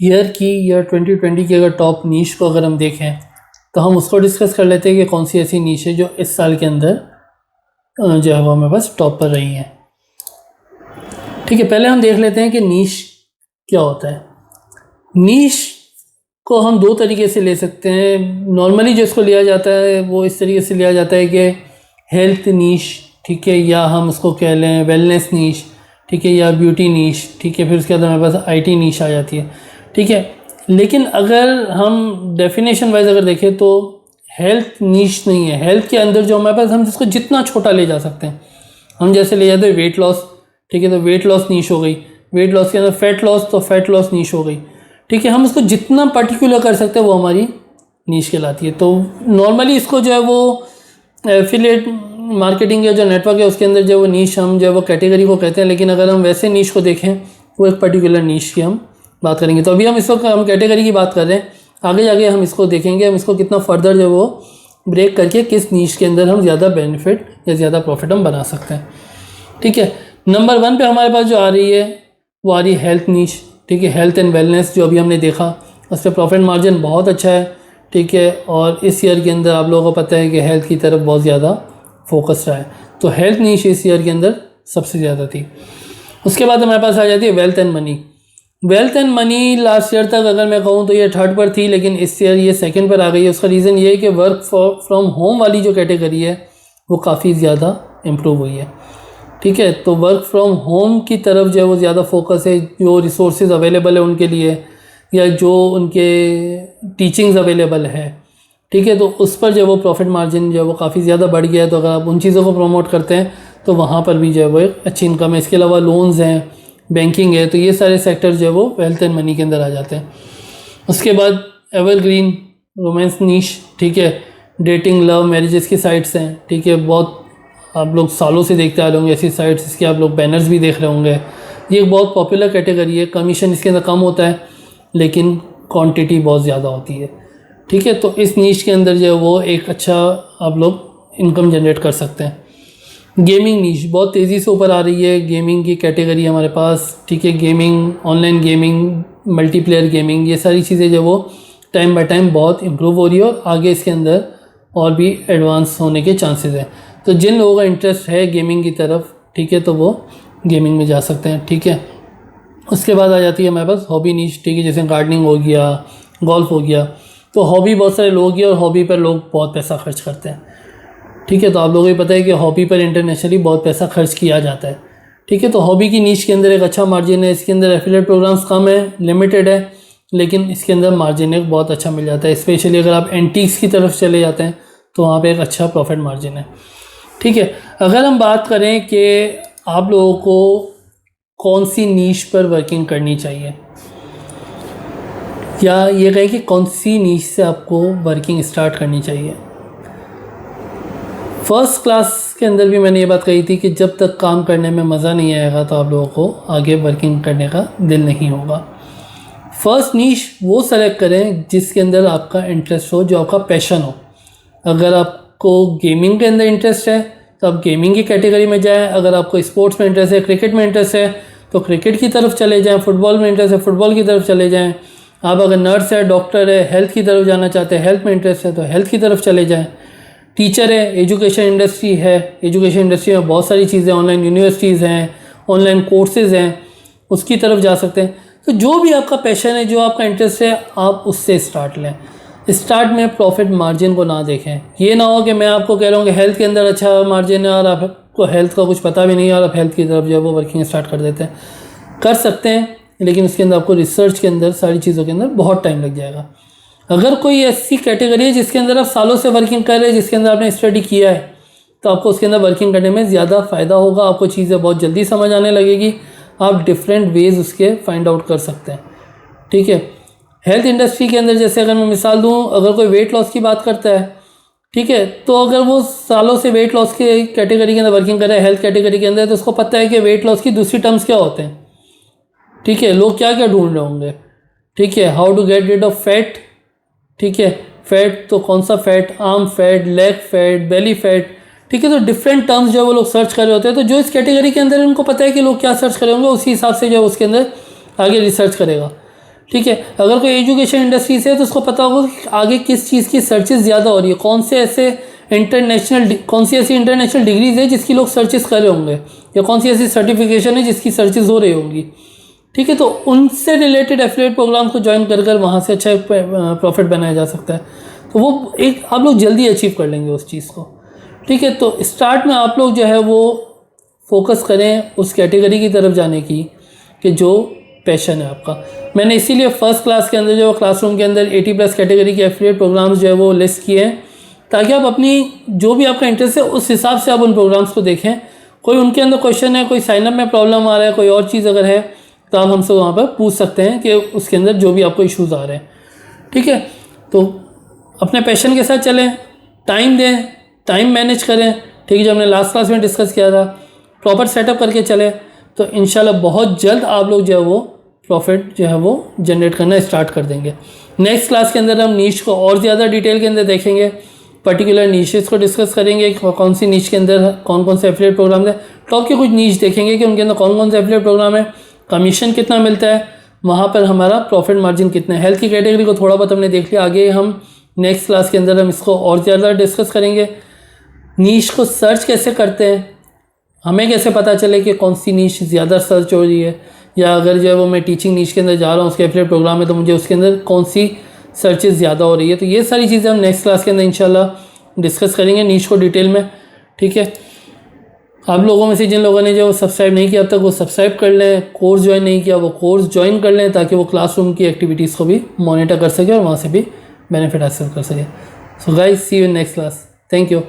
ईयर की या 2020 की अगर टॉप नीश को अगर हम देखें तो हम उसको डिस्कस कर लेते हैं कि कौन सी ऐसी नीश है जो इस साल के अंदर जो है वो हमारे पास टॉप पर रही है, ठीक है। पहले हम देख लेते हैं कि नीश क्या होता है। नीश को हम दो तरीके से ले सकते हैं। नॉर्मली जो इसको लिया जाता है वो इस तरीके से लिया जाता है कि हेल्थ नीश, ठीक है, या हम उसको कह लें वेलनेस नीश, ठीक है, या ब्यूटी नीश, ठीक है। फिर उसके बाद हमारे पास आईटी नीश आ जाती है, ठीक है। लेकिन अगर हम डेफिनेशन वाइज अगर देखें तो हेल्थ नीश नहीं है। हेल्थ के अंदर जो हमारे पास हम जिसको जितना छोटा ले जा सकते हैं, हम जैसे ले जाते हैं वेट लॉस, ठीक है, तो वेट लॉस नीश हो गई। वेट लॉस के अंदर फैट लॉस, तो फैट लॉस नीश हो गई, ठीक है। हम इसको जितना पर्टिकुलर कर सकते हैं वो हमारी नीश कहलाती है। तो नॉर्मली इसको जो है वो एफिलिएट मार्केटिंग का जो नेटवर्क है उसके अंदर जो वो नीश हम जो है वो कैटेगरी को कहते हैं। लेकिन अगर हम वैसे नीश को देखें वो एक पर्टिकुलर नीश की हम बात करेंगे। तो अभी हम इसको हम कैटेगरी की बात कर रहे हैं, आगे जाके हम इसको देखेंगे, हम इसको कितना फर्दर जो वो ब्रेक करके किस नीश के अंदर हम ज़्यादा बेनिफिट या ज़्यादा प्रॉफिट हम बना सकते हैं, ठीक है। नंबर 1 पे हमारे पास जो आ रही है वो आ रही है हेल्थ नीश, ठीक है। हेल्थ एंड वेलनेस जो अभी हमने देखा उस पर प्रॉफिट मार्जिन बहुत अच्छा है, ठीक है। और इस ईयर के अंदर आप लोगों को पता है कि हेल्थ की तरफ बहुत ज़्यादा फोकस रहा है, तो हेल्थ नीश इस ईयर के अंदर सबसे ज़्यादा थी। उसके बाद हमारे पास आ जाती है wealth and money. Wealth and money last year तक अगर मैं कहूँ तो ये 3rd पर थी, लेकिन इस ईयर ये 2nd पर आ गई है। उसका रीज़न ये है कि वर्क फ्रॉम होम वाली जो कैटेगरी है वो काफ़ी ज़्यादा इम्प्रूव हुई है, ठीक है। तो वर्क फ्रॉम होम की तरफ जो है वो ज़्यादा फोकस है। जो रिसोर्सेज अवेलेबल है उनके लिए या जो उनके टीचिंग्स अवेलेबल है, ठीक है, तो उस पर जो है वो प्रॉफिट मार्जिन जो है वो काफ़ी ज़्यादा बढ़ गया है। तो अगर आप उन चीज़ों को प्रमोट करते हैं तो वहाँ पर भी जो है वो एक अच्छी इनकम है। इसके अलावा लोन्स हैं, बैंकिंग है, तो ये सारे सेक्टर जो है वो वेल्थ एंड मनी के अंदर आ जाते हैं। उसके बाद एवरग्रीन रोमांस नीश, ठीक है, डेटिंग लव मैरिजेस की साइट्स हैं, ठीक है। बहुत आप लोग सालों से देखते आ रहे होंगे ऐसी साइट्स, इसके आप लोग बैनर्स भी देख रहे होंगे। ये एक बहुत पॉपुलर कैटेगरी है। कमीशन इसके अंदर कम होता है लेकिन क्वांटिटी बहुत ज़्यादा होती है, ठीक है। तो इस नीश के अंदर जो है वो एक अच्छा आप लोग इनकम जनरेट कर सकते हैं। गेमिंग नीश बहुत तेज़ी से ऊपर आ रही है। गेमिंग की कैटेगरी हमारे पास, ठीक है। Gaming, online gaming, multiplayer gaming, ये सारी चीज़ें जो वो टाइम बाय टाइम बहुत इम्प्रूव हो रही है और आगे इसके अंदर और भी एडवांस होने के चांसेस हैं। तो जिन लोगों का इंटरेस्ट है गेमिंग की तरफ, ठीक है, तो वो गेमिंग में जा सकते हैं, ठीक है। उसके बाद आ जाती है हमारे पास हॉबी नीश, ठीक है, जैसे गार्डनिंग हो गया, गोल्फ हो गया। तो हॉबी बहुत सारे लोग हैं और हॉबी पर लोग बहुत पैसा खर्च करते हैं, ठीक है। तो आप लोगों को पता है कि हॉबी पर इंटरनेशनली बहुत पैसा खर्च किया जाता है, ठीक है। तो हॉबी की नीश के अंदर एक अच्छा मार्जिन है। इसके अंदर एफिलिएट प्रोग्राम्स कम है, लिमिटेड है, लेकिन इसके अंदर मार्जिन एक बहुत अच्छा मिल जाता है। स्पेशली अगर आप एंटीक्स की तरफ चले जाते हैं तो वहाँ पे एक अच्छा प्रॉफिट मार्जिन है। ठीक है, अगर हम बात करें कि आप लोगों को कौन सी नीश पर वर्किंग करनी चाहिए, या ये कहें कि कौन सी नीश से आपको वर्किंग स्टार्ट करनी चाहिए। फर्स्ट क्लास के अंदर भी मैंने ये बात कही थी कि जब तक काम करने में मज़ा नहीं आएगा तो आप लोगों को आगे वर्किंग करने का दिल नहीं होगा। फर्स्ट नीश वो सेलेक्ट करें जिसके अंदर आपका इंटरेस्ट हो, जो आपका पैशन हो। अगर आपको गेमिंग के अंदर इंटरेस्ट है तो आप गेमिंग की कैटेगरी में जाएं। अगर आपको स्पोर्ट्स में इंटरेस्ट है, क्रिकेट में इंटरेस्ट है तो क्रिकेट की तरफ चले जाएं। फुटबॉल में इंटरेस्ट है, फुटबॉल की तरफ चले जाएं। आप अगर नर्स है, डॉक्टर है, हेल्थ की तरफ जाना चाहते हैं, हेल्थ में इंटरेस्ट है तो हेल्थ की तरफ चले जाएं। टीचर है, एजुकेशन इंडस्ट्री है, एजुकेशन इंडस्ट्री में बहुत सारी चीज़ें, ऑनलाइन यूनिवर्सिटीज़ हैं, ऑनलाइन कोर्सेज़ हैं, उसकी तरफ जा सकते हैं। तो जो भी आपका पैशन है, जो आपका इंटरेस्ट है, आप उससे स्टार्ट लें। स्टार्ट में प्रॉफिट मार्जिन को ना देखें। ये ना हो कि मैं आपको कह रहा हूँ कि हेल्थ के अंदर अच्छा मार्जिन है और आपको हेल्थ का कुछ पता भी नहीं है और आप हेल्थ की तरफ जो है वो वर्किंग स्टार्ट कर देते हैं। कर सकते हैं, लेकिन उसके अंदर आपको रिसर्च के अंदर, सारी चीज़ों के अंदर बहुत टाइम लग जाएगा। अगर कोई ऐसी कैटेगरी है जिसके अंदर आप सालों से वर्किंग कर रहे हैं, जिसके अंदर आपने स्टडी किया है, तो आपको उसके अंदर वर्किंग करने में ज़्यादा फ़ायदा होगा। आपको चीज़ें बहुत जल्दी समझ आने लगेगी। आप डिफरेंट वेज उसके फाइंड आउट कर सकते हैं। ठीक है, हेल्थ इंडस्ट्री के अंदर जैसे अगर मैं मिसाल दूँ, अगर कोई वेट लॉस की बात करता है, ठीक है, तो अगर वो सालों से वेट लॉस के कैटेगरी के अंदर वर्किंग कर रहा है, हेल्थ कैटेगरी के अंदर, तो उसको पता है कि वेट लॉस की दूसरी टर्म्स क्या होते हैं। ठीक है, लोग क्या क्या ढूंढ रहे होंगे। ठीक है, how to get rid of fat. ठीक है, फैट तो कौन सा fat, arm fat, leg fat, belly fat. ठीक है, तो डिफरेंट टर्म्स जो है वो लोग सर्च कर रहे होते हैं। तो जो इस कैटेगरी के अंदर है, उनको पता है कि लोग क्या सर्च कर रहे होंगे, उसी हिसाब से जो है उसके अंदर आगे रिसर्च करेगा। ठीक है, अगर कोई एजुकेशन इंडस्ट्री से है तो उसको पता होगा कि आगे किस चीज़ की सर्चेस ज़्यादा हो रही है, कौन सी ऐसी इंटरनेशनल डिग्रीज है जिसकी लोग सर्चेस कर रहे होंगे, या कौन सी ऐसी सर्टिफिकेशन है जिसकी सर्चेस हो रही होंगी। ठीक है, तो उनसे रिलेटेड एफिलिएट प्रोग्राम को ज्वाइन कर वहाँ से अच्छा एक प्रॉफिट बनाया जा सकता है। तो वो एक आप लोग जल्दी अचीव कर लेंगे उस चीज़ को। ठीक है, तो स्टार्ट में आप लोग जो है वो फोकस करें उस कैटेगरी की तरफ जाने की कि जो पैशन है आपका। मैंने इसीलिए फर्स्ट क्लास के अंदर जो क्लासरूम के अंदर 80+ कैटेगरी के एफिलिएट प्रोग्राम्स जो है वो लिस्ट किए हैं, ताकि आप अपनी जो भी आपका इंटरेस्ट है उस हिसाब से आप उन प्रोग्राम्स को देखें। कोई उनके अंदर क्वेश्चन है, कोई साइनअप में प्रॉब्लम आ रहा है, कोई और चीज़ अगर है, तो आप हमसे वहाँ पर पूछ सकते हैं कि उसके अंदर जो भी आपको इश्यूज़ आ रहे हैं। ठीक है, तो अपने पैशन के साथ चलें, टाइम दें, टाइम मैनेज करें। ठीक है, जो हमने लास्ट क्लास में डिस्कस किया था, प्रॉपर सेटअप करके चलें, तो इंशाल्लाह बहुत जल्द आप लोग जो है वो प्रॉफिट जो है वो जनरेट करना स्टार्ट कर देंगे। नेक्स्ट क्लास के अंदर हम नीश को और ज़्यादा डिटेल के अंदर देखेंगे, पर्टिकुलर नीशेस को डिस्कस करेंगे, कौन सी नीश के अंदर कौन कौन से एफिलिएट प्रोग्राम है। टॉप के कुछ नीश देखेंगे कि उनके अंदर कौन कौन से एफिलिएट प्रोग्राम है, कमीशन कितना मिलता है, वहाँ पर हमारा प्रॉफिट मार्जिन कितना है। हेल्थ की कैटेगरी को थोड़ा बहुत हमने देख लिया, आगे हम नेक्स्ट क्लास के अंदर हम इसको और ज़्यादा डिस्कस करेंगे। नीश को सर्च कैसे करते हैं, हमें कैसे पता चले कि कौन सी नीश ज़्यादा सर्च हो रही है, या अगर जो है वो मैं टीचिंग नीश के अंदर जा रहा हूँ, उसके एफिलिएट प्रोग्राम है, तो मुझे उसके अंदर कौन सी सर्चेस ज़्यादा हो रही है। तो ये सारी चीज़ें हम नेक्स्ट क्लास के अंदर इंशाल्लाह डिस्कस करेंगे नीश को डिटेल में। ठीक है, आप लोगों में से जिन लोगों ने जो सब्सक्राइब नहीं किया अब तक, वो सब्सक्राइब कर लें। कोर्स ज्वाइन नहीं किया, वो कोर्स ज्वाइन कर लें, ताकि वो क्लासरूम की एक्टिविटीज़ को भी मॉनिटर कर सके और वहाँ से भी बेनिफिट हासिल कर सके। So guys, see you in next class. Thank you.